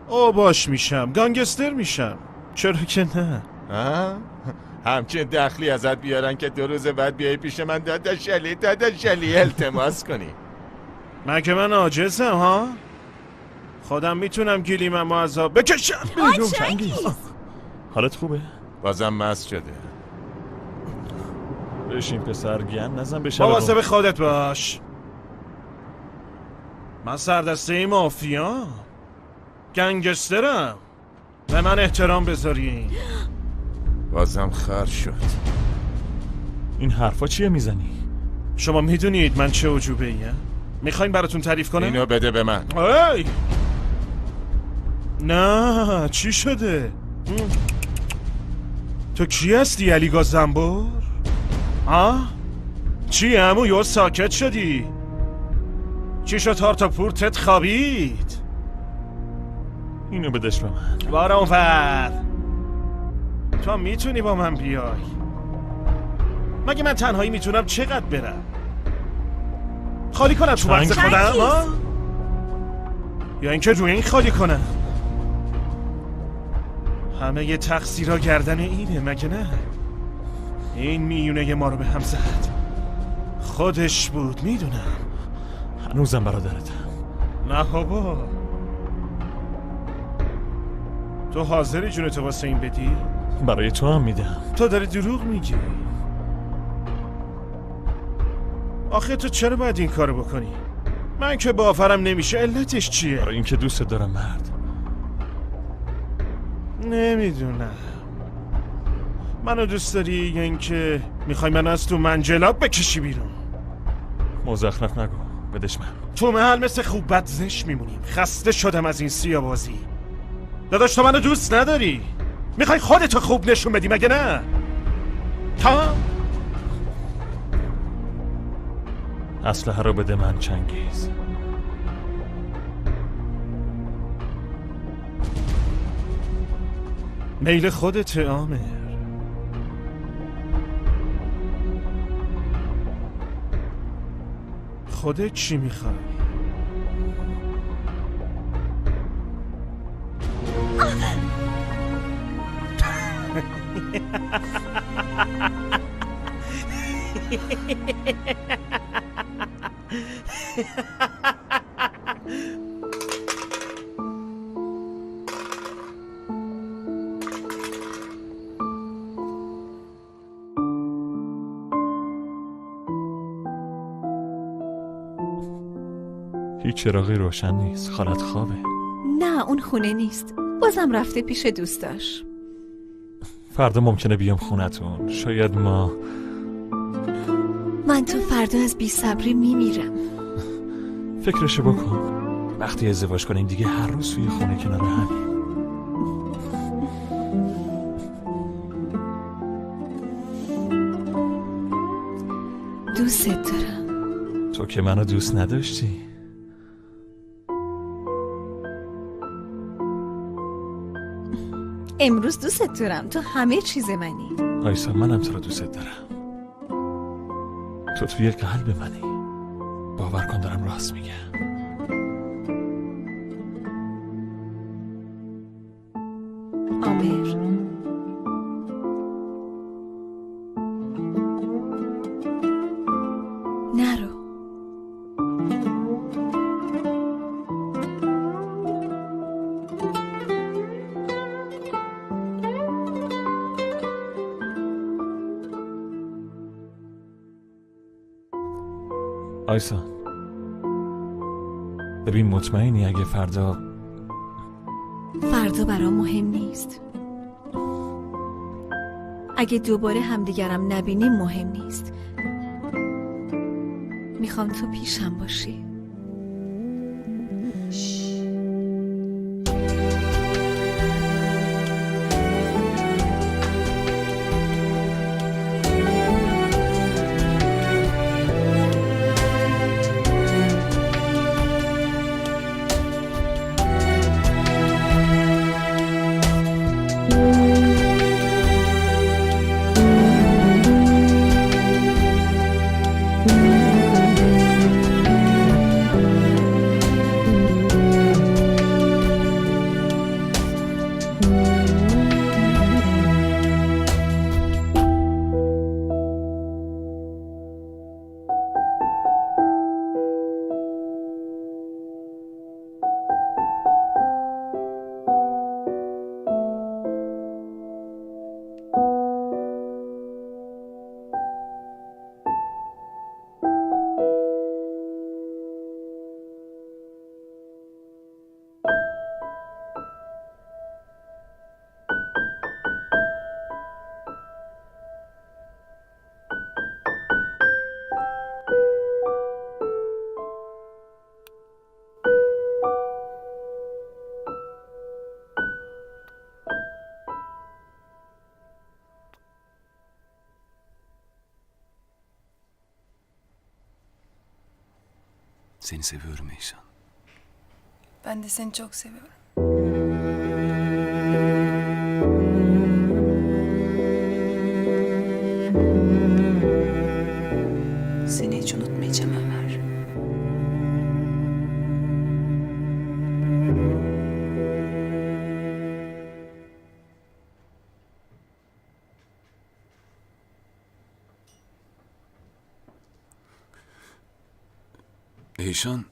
باش میشم، گانگستر میشم. چرا که نه؟ همچین دخلی ازت بیارن که 2 روز بعد بیای پیش من داداشلی التماس کنی. مگه من عاجزم ها؟ خودم میتونم گلیمم و عذاب بکشم. حالت خوبه؟ بازم مست شده. بشین پسر، گن نزن به شب. مواظب خودت باش. من سردسته مافیا، گنگسترم. به من احترام بذارین. بازم خر شد. این حرفا چیه میزنی؟ شما میدونید من چه عجوبه ایم؟ میخواین براتون تعریف کنم؟ اینو بده به من. ای! نه چی شده؟ تو کی هستی علی گازنبور؟ چی عمو یو ساکت شدی؟ چی شد هار تا پورتت خوابید؟ اینو بدش به من. بارا اونور. تو میتونی با من بیای؟ مگه من تنهایی میتونم چقدر برم؟ خالی کنم تو بحث خودم ها؟ یا اینکه روی این خالی کنم؟ همه یه تقصیرها گردن اینه مگه نه؟ این میونه ما رو به هم زد. خودش بود میدونم. هنوزم برادرتم. نه بابا، تو حاضری جونتو واسه این بدی؟ برای تو هم میدم. تو داری دروغ میگی. آخه تو چرا باید این کارو بکنی؟ من که باورم نمیشه. علتش چیه؟ برای اینکه دوست دارم مرد. نمیدونم منو دوست داری یا اینکه میخوای منو از تو منجلاب بکشی بیرون؟ مزخرف نگو، بدش من. تو محل مثل خوب بد زش میمونیم. خسته شدم از این سیاه‌بازی. داداش تو منو دوست نداری؟ میخوای خودتو خوب نشون بدی مگه نه؟ تا اسلحه رو بده من چنگیز. میل خودته آمر. خودت چی میخوای؟ هیچ چراغی روشن نیست. خالت خوابه. نه اون خونه نیست، بازم رفته پیش دوستاش. فردا ممکنه بیام خونتون. شاید من تو فردا از بی‌صبری میمیرم. فکرشو بکن. وقتی ازدواج کنیم دیگه هر روز توی خونه کنار همیم. دوست دارم. تو که منو دوست نداشتی. امروز دوست دارم. تو همه چیز منی. آیسا منم تو رو دوست دارم. تو توی قلب منی. باور کن دارم راست میگم. آمر، نرو. آیسا ببین، مطمئنی اگه فردا برام مهم نیست. اگه دوباره همدیگرم نبینیم مهم نیست. میخوام تو پیشم باشی. Seni seviyorum İhsan. Ben de seni çok seviyorum. Seni hiç unutmayacağım Ömer. İhsan.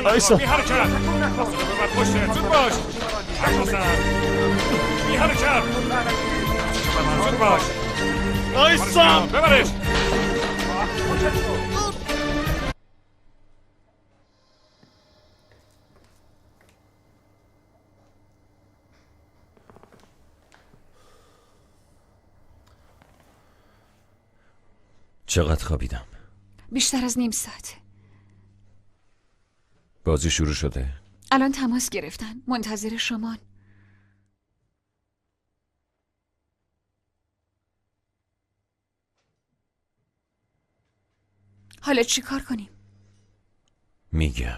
آیسا بی حرکت. ببر پشتت. زود باش. بی حرکت. زود باش. آیسا ببرش. چقدر خوابیدم؟ بیشتر از نیم ساعت. بازی شروع شده؟ الان تماس گرفتن. منتظر شمان. حالا چی کار کنیم؟ میگم.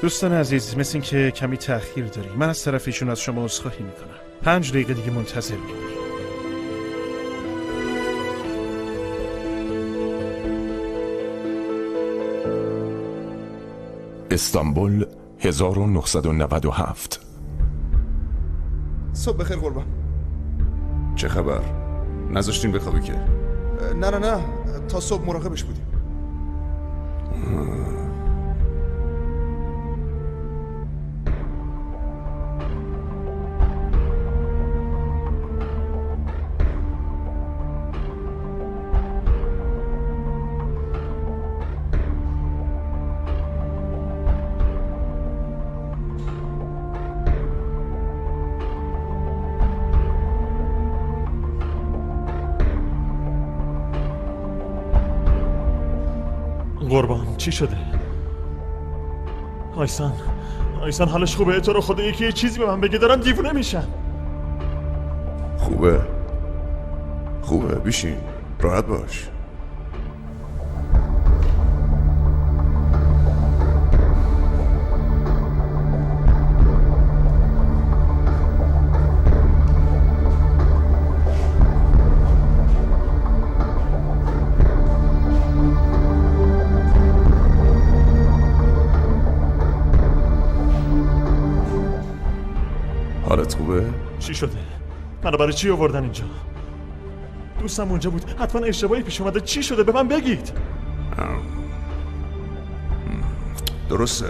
دوستان عزیز، مثل این که کمی تأخیر داری. من از طرف ایشون از شما عذرخواهی میکنم. 5 دقیقه دیگه منتظر میمونیم. استانبول 1997. صبح بخیر قربان. چه خبر؟ نذاشتین بخوابی که؟ نه تا صبح مراقبش بودیم. قربان چی شده؟ آیسان حالش خوبه؟ تو رو خدا یکی چیزی به من بگه، دارم دیوونه میشم. خوبه بیشین، راحت باش. حالت خوبه؟ چی شده؟ منو برای چی آوردن اینجا؟ دوستم اونجا بود، حتما اشتباهی پیش اومده. چی شده؟ به من بگید. درسته،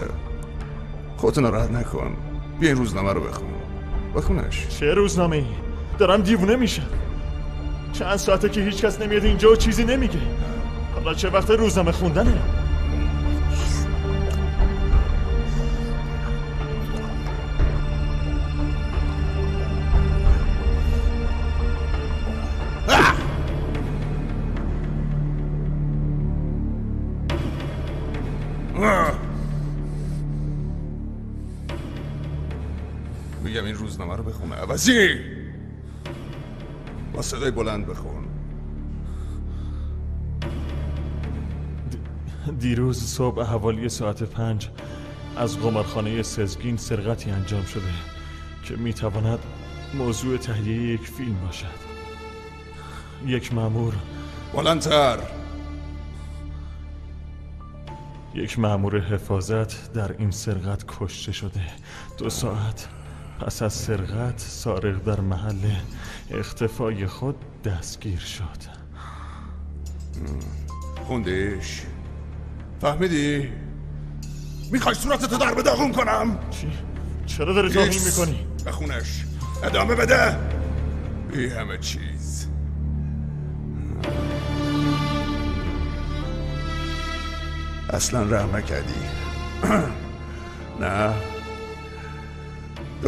خودتو ناراحت نکن. بیا این روزنامه رو بخونش. چه روزنامه‌ای؟ دارم دیوونه میشم. چند ساعته که هیچ کس نمیاد اینجا و چیزی نمیگه. حالا چه وقت روزنامه خوندنه؟ میگم این روزنامه رو بخونه. عوضی با صدای بلند بخون. دیروز صبح حوالی ساعت 5 از قمارخانه سزگین سرقتی انجام شده که میتواند موضوع تهیه یک فیلم باشد. یک مأمور بلندتر. یک مأمور حفاظت در این سرقت کشته شده. 2 ساعت پس از سرقت سارق در محل اختفای خود دستگیر شد. خوندیش؟ فهمیدی؟ میخوای صورتتو در به داغون کنم؟ چی؟ چرا داری توهین میکنی؟ بخونش، ادامه بده. بی همه چیز. اصلا رحم نکردی. نه،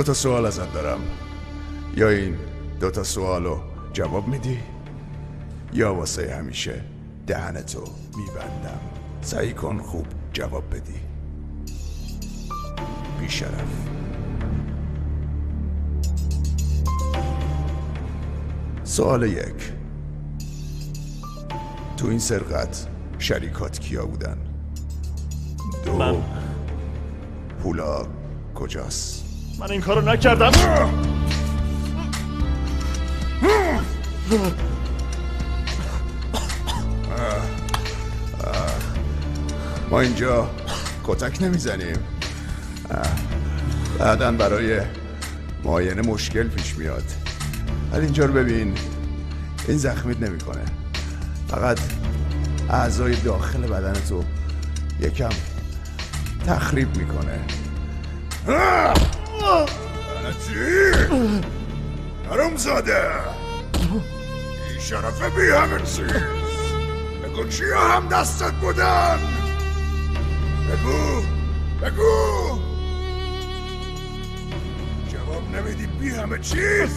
2 سوال ازت دارم. یا این 2 سوالو جواب میدی یا واسه همیشه دهنتو میبندم. سعی کن خوب جواب بدی. بی شرف. سوال 1. تو این سرقت شریکات کیا بودن؟ 2. پولا کجاست؟ من این کارو نکردم. ما اینجا کتک نمیزنیم. بعداً برای معاینه مشکل پیش میاد. ولی اینجا رو ببین، این زخمیت نمیکنه، فقط اعضای داخل بدنتو یکم تخریب میکنه. لعنتی حروم زاده، این شرفه بی همه چیز. بگو چیا هم دستت بودن؟ بگو جواب نمیدی بی همه چیز.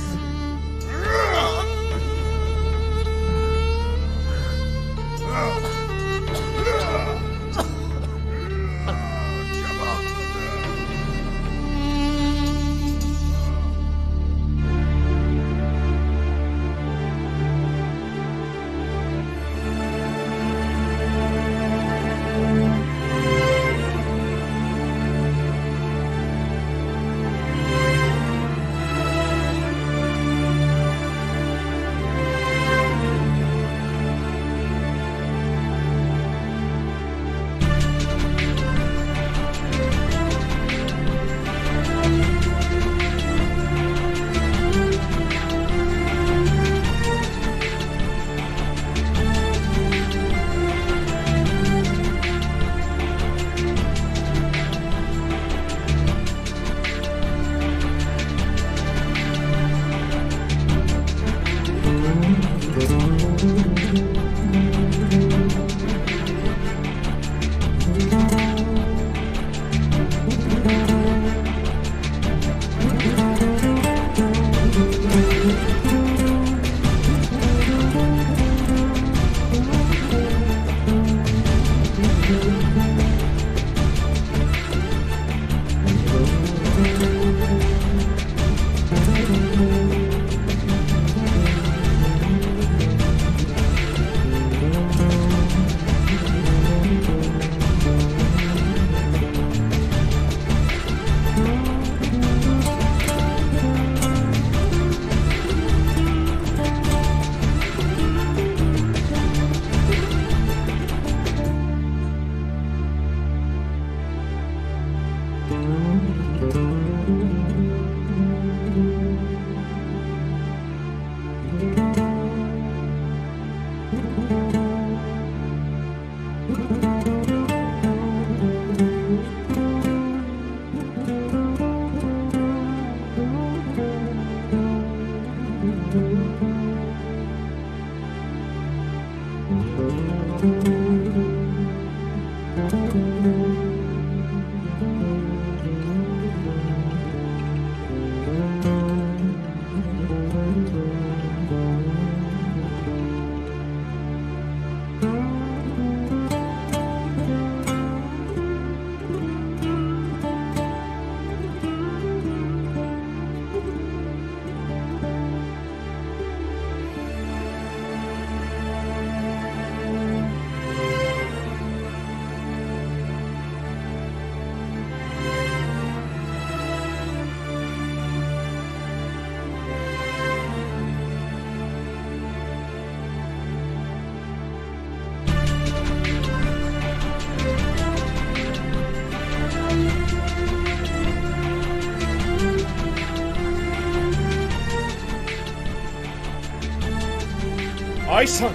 آیسان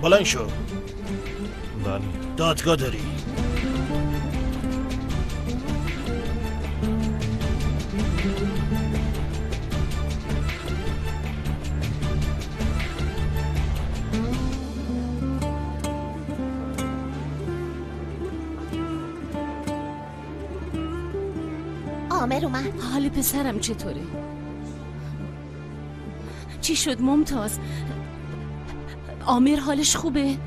بلند شو. بله. دادگاه داری. عامر اومد. حال پسرم چطوره؟ چی شد ممتاز؟ عامر حالش خوبه؟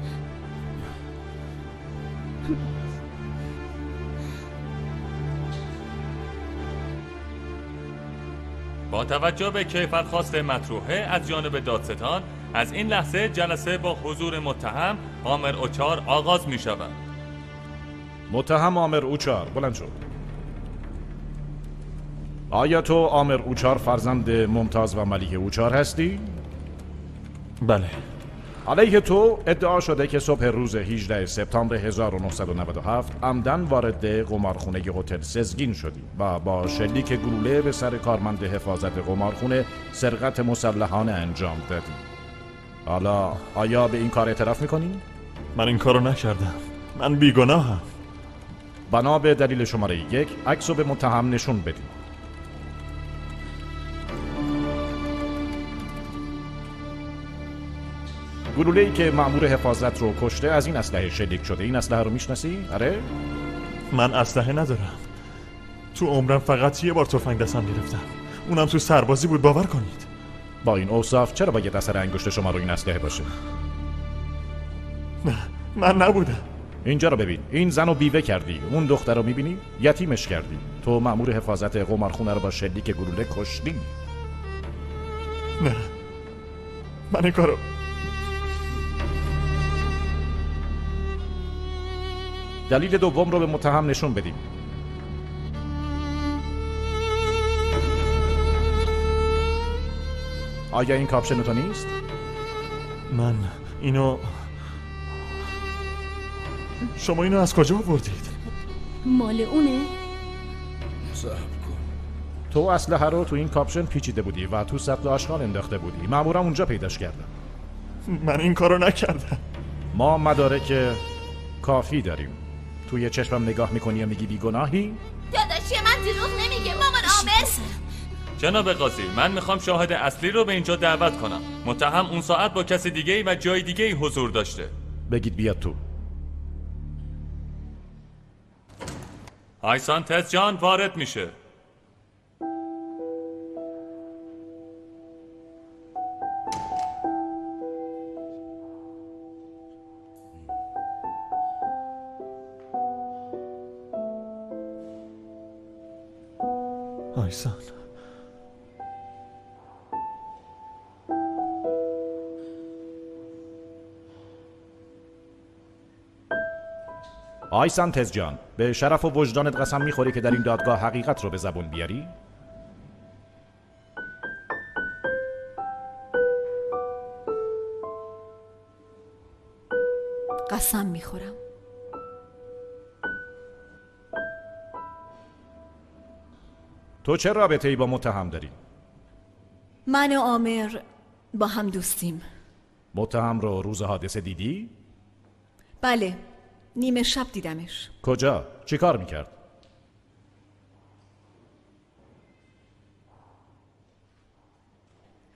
با توجه به کیفرخواست مطروحه از جانب دادستان، از این لحظه جلسه با حضور متهم عامر اوچار آغاز می شود. متهم عامر اوچار، بلند شد. آیا تو عامر اوچار فرزند ممتاز و ملیحه اوچار هستی؟ بله. علیه تو ادعا شده که صبح روز 18 سپتامبر 1997 عمدن وارد قمارخانه هتل سزگین شدی و با شلیک گلوله به سر کارمند حفاظت قمارخانه سرقت مسلحانه انجام دادی. حالا آیا به این کار اعتراف میکنی؟ من این کارو نکردم. من بیگناهم. بنا به دلیل شماره 1 عکسو به متهم نشون بدی. گلوله‌ای که مأمور حفاظت رو کشته از این اسلحه شلیک شده. این اسلحه رو میشناسی؟ آره؟ من اسلحه ندارم. تو عمرم فقط یه بار تفنگ دستم گرفتم. اونم تو سربازی بود، باور کنید. با این اوصاف چرا باید اثر انگشت شما رو این اسلحه باشه؟ نه، من نبودم. اینجا رو ببین. این زن رو بیوه کردی. اون دختر رو میبینی؟ یتیمش کردی. تو مأمور حفاظت قمارخونه رو با شلیک گلوله کشتی. نه، من این کارو... دلیل دوم رو به متهم نشون بدیم. آیا این کاپشن تو نیست؟ من اینو... شما اینو از کجا آوردید؟ مال اونه؟ صبر کن. تو اسلحه رو تو این کاپشن پیچیده بودی و تو سطل آشغال انداخته بودی. مامورم اونجا پیداش کردن. من این کارو نکردم. ما مدارک کافی داریم. توی چشمم نگاه میکنی و میگی بیگناهی؟ داداشی من دروغ نمیگه مامان. عامر جناب قاضی، من میخوام شاهد اصلی رو به اینجا دعوت کنم. متهم اون ساعت با کسی دیگه و جای دیگه حضور داشته. بگید بیاد تو. آیسان تزجان وارد میشه. آیسان. آیسان تزجان، به شرف و وجدانت قسم میخوری که در این دادگاه حقیقت رو به زبون بیاری؟ قسم میخورم. تو چه رابطه‌ای با متهم داری؟ من و عامر با هم دوستیم. متهم رو روز حادثه دیدی؟ بله، نیمه شب دیدمش. کجا؟ چی کار میکرد؟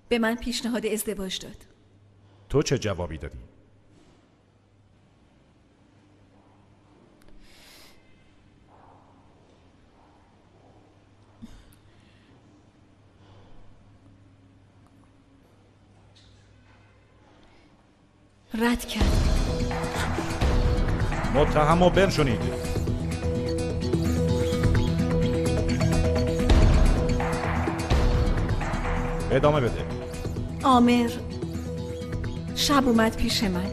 به من پیشنهاد ازدواج داد. تو چه جوابی دادی؟ رد کرد. متهم رو بنشونید. ادامه بده. عامر شب اومد پیش من،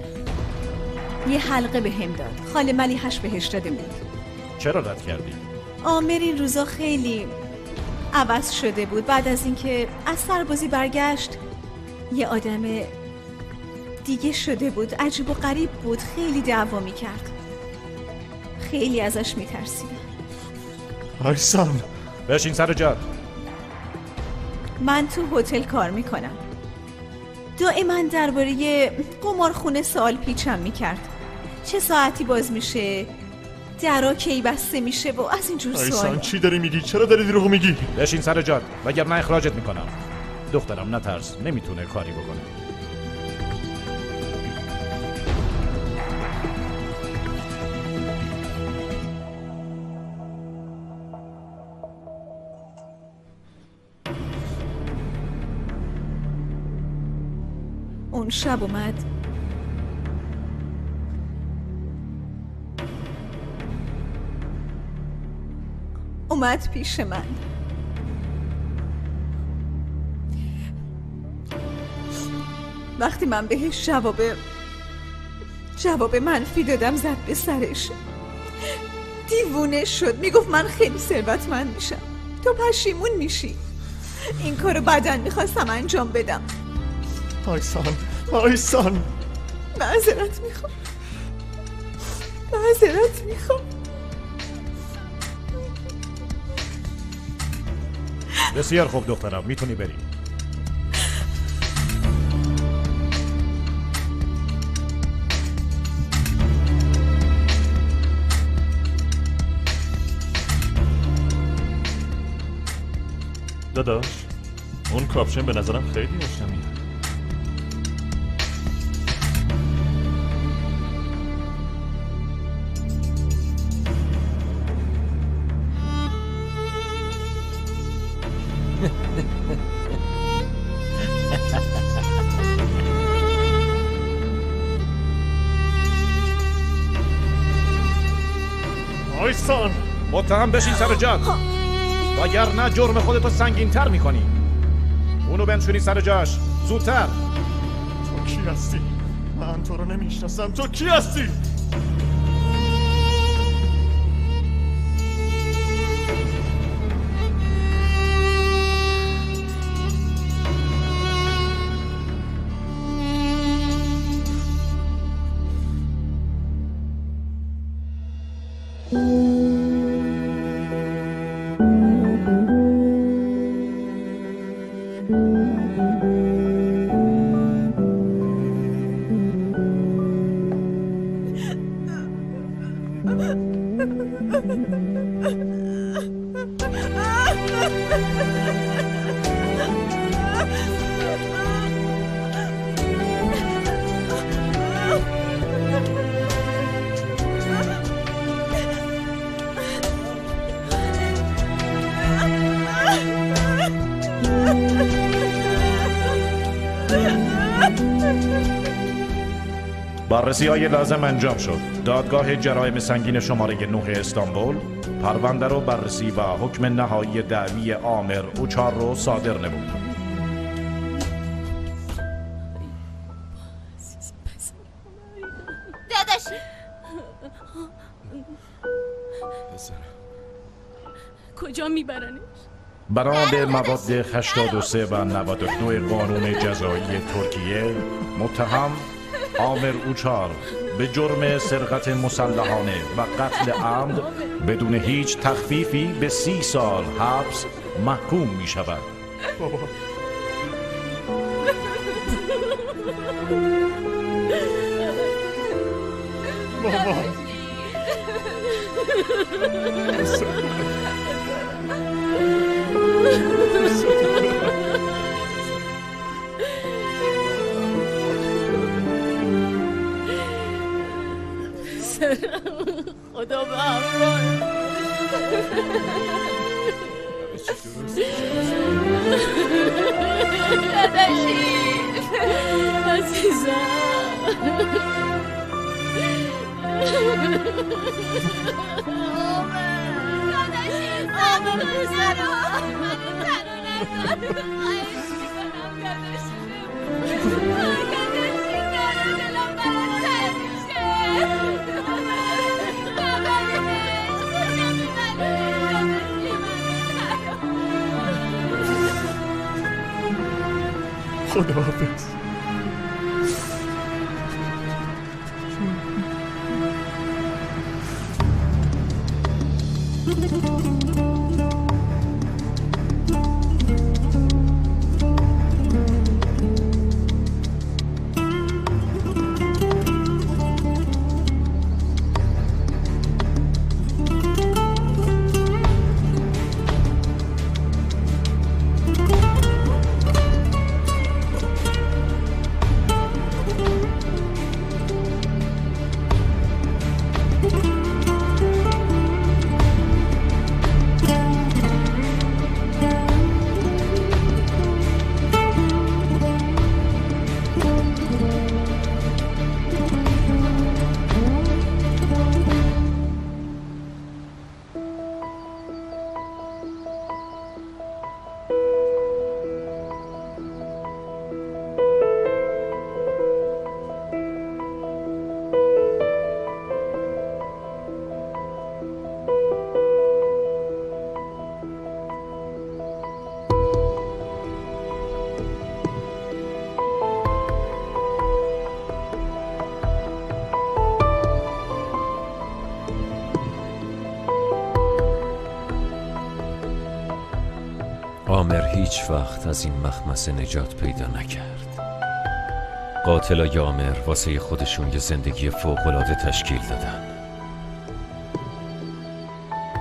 یه حلقه به هم داد. خاله ملیحش بهش داده بود. چرا رد کردی؟ عامر این روزا خیلی عوض شده بود. بعد از اینکه از سربازی برگشت یه آدم دیگه شده بود. عجیب و غریب بود. خیلی دعوا میکرد. خیلی ازش میترسیدم. آیسان بشین سر جات. من تو هتل کار میکنم. دائما درباره قمارخونه سوال پیچم میکرد. چه ساعتی باز میشه؟ درا کی بسته میشه؟ و از اینجور سوال. آیسان چی داری میگی؟ چرا داری دروغ میگی؟ بشین سر جات وگرنه اخراجت میکنم. دخترم نترس، نمیتونه کاری بکنه. اون شب اومد پیش من. وقتی من بهش جواب منفی دادم زد به سرش. دیوونه شد. میگفت من خیلی ثروتمند میشم، تو پشیمون میشی. این کارو بعداً میخواستم انجام بدم. آیسان معذرت میخوام. بسیار خوب دخترم، میتونی بری. داداش اون کاپشن به نظرم خیلی آشنا میاد. آیسان متهم بشین سر جات وگرنه جرم خودتو سنگین تر میکنی. اونو بنشونی سر جاش زودتر. تو کی هستی؟ من تو رو نمیشناسم. تو کی هستی؟ بررسی‌های لازم انجام شد. دادگاه جرایم سنگین شماره 9 استانبول پرونده رو بررسی و حکم نهایی دعوی عامر اوچار رو صادر نمود. داداشی کجا میبرنش؟ بنا به مواد 83 و 92 قانون جزایی ترکیه متهم عامر اوچار به جرم سرقت مسلحانه و قتل عمد بدون هیچ تخفیفی به 30 سال حبس محکوم می شود. بابا خدا به همراه. خداحافظ. آمر هیچ وقت از این مخمسه نجات پیدا نکرد. قاتلای آمر واسه خودشون یه زندگی فوق‌العاده تشکیل دادن.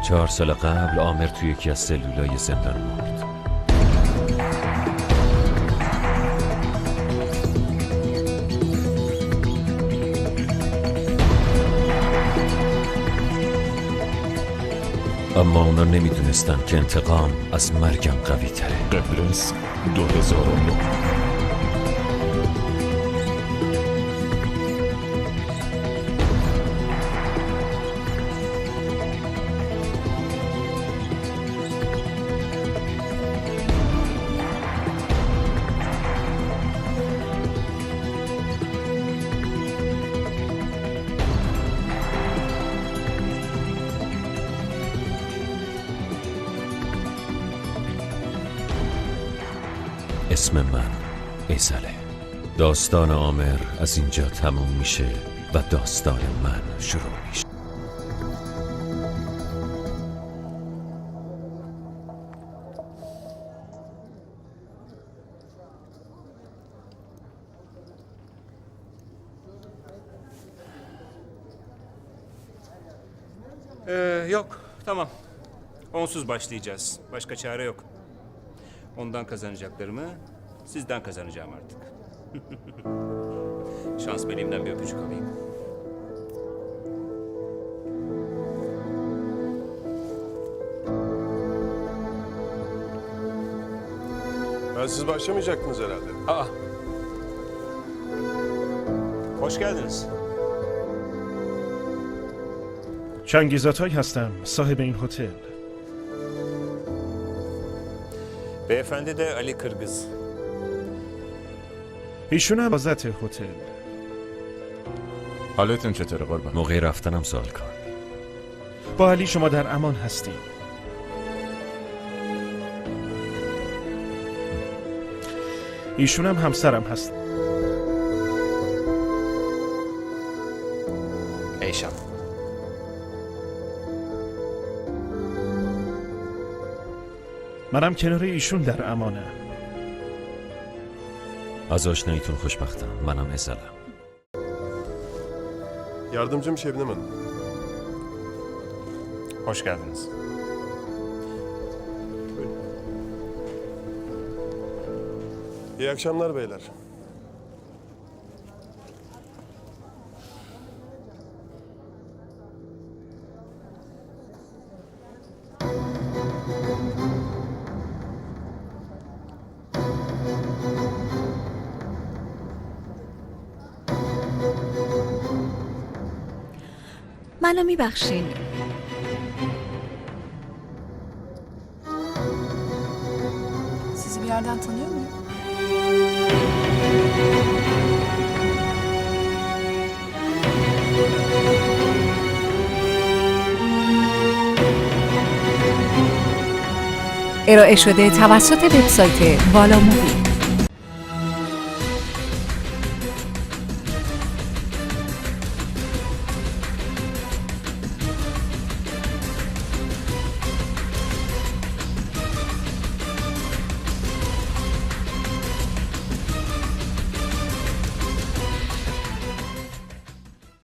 4 سال قبل آمر توی یکی از سلولای زندان مرد. اما اونا نمیدونستن که انتقام از مرگم قوی تره. قبرس 2009. اسم من ازله. داستان آمر از اینجا تموم میشه و داستان من شروع میشه. Yok, tamam. Onsuz başlayacağız. Başka çare yok. Ondan kazanacaklarımı sizden kazanacağım artık. Şans belimden bir öpücük alayım. Siz başlamayacaktınız herhalde. Aa. Hoş geldiniz. چنگیزاتای هستم، صاحب این هتل. Beyefendi de Ali Kırgız. ایشون وزارت هتل. حالتون چطوره قربان؟ موقع رفتنم سوال کن. با علی شما در امان هستیم. ایشون هم همسرم هست. Eyşan. منم کنار ایشون در امانم. از آشناییتون خوشبختم. منم ازلم. Yardımcım Şebnem Hanım. Hoş geldiniz. İyi akşamlar beyler. منو میبخشین. Sizi bir yerden tanıyor muyum? ارائه شده توسط وبسایت والا مووی.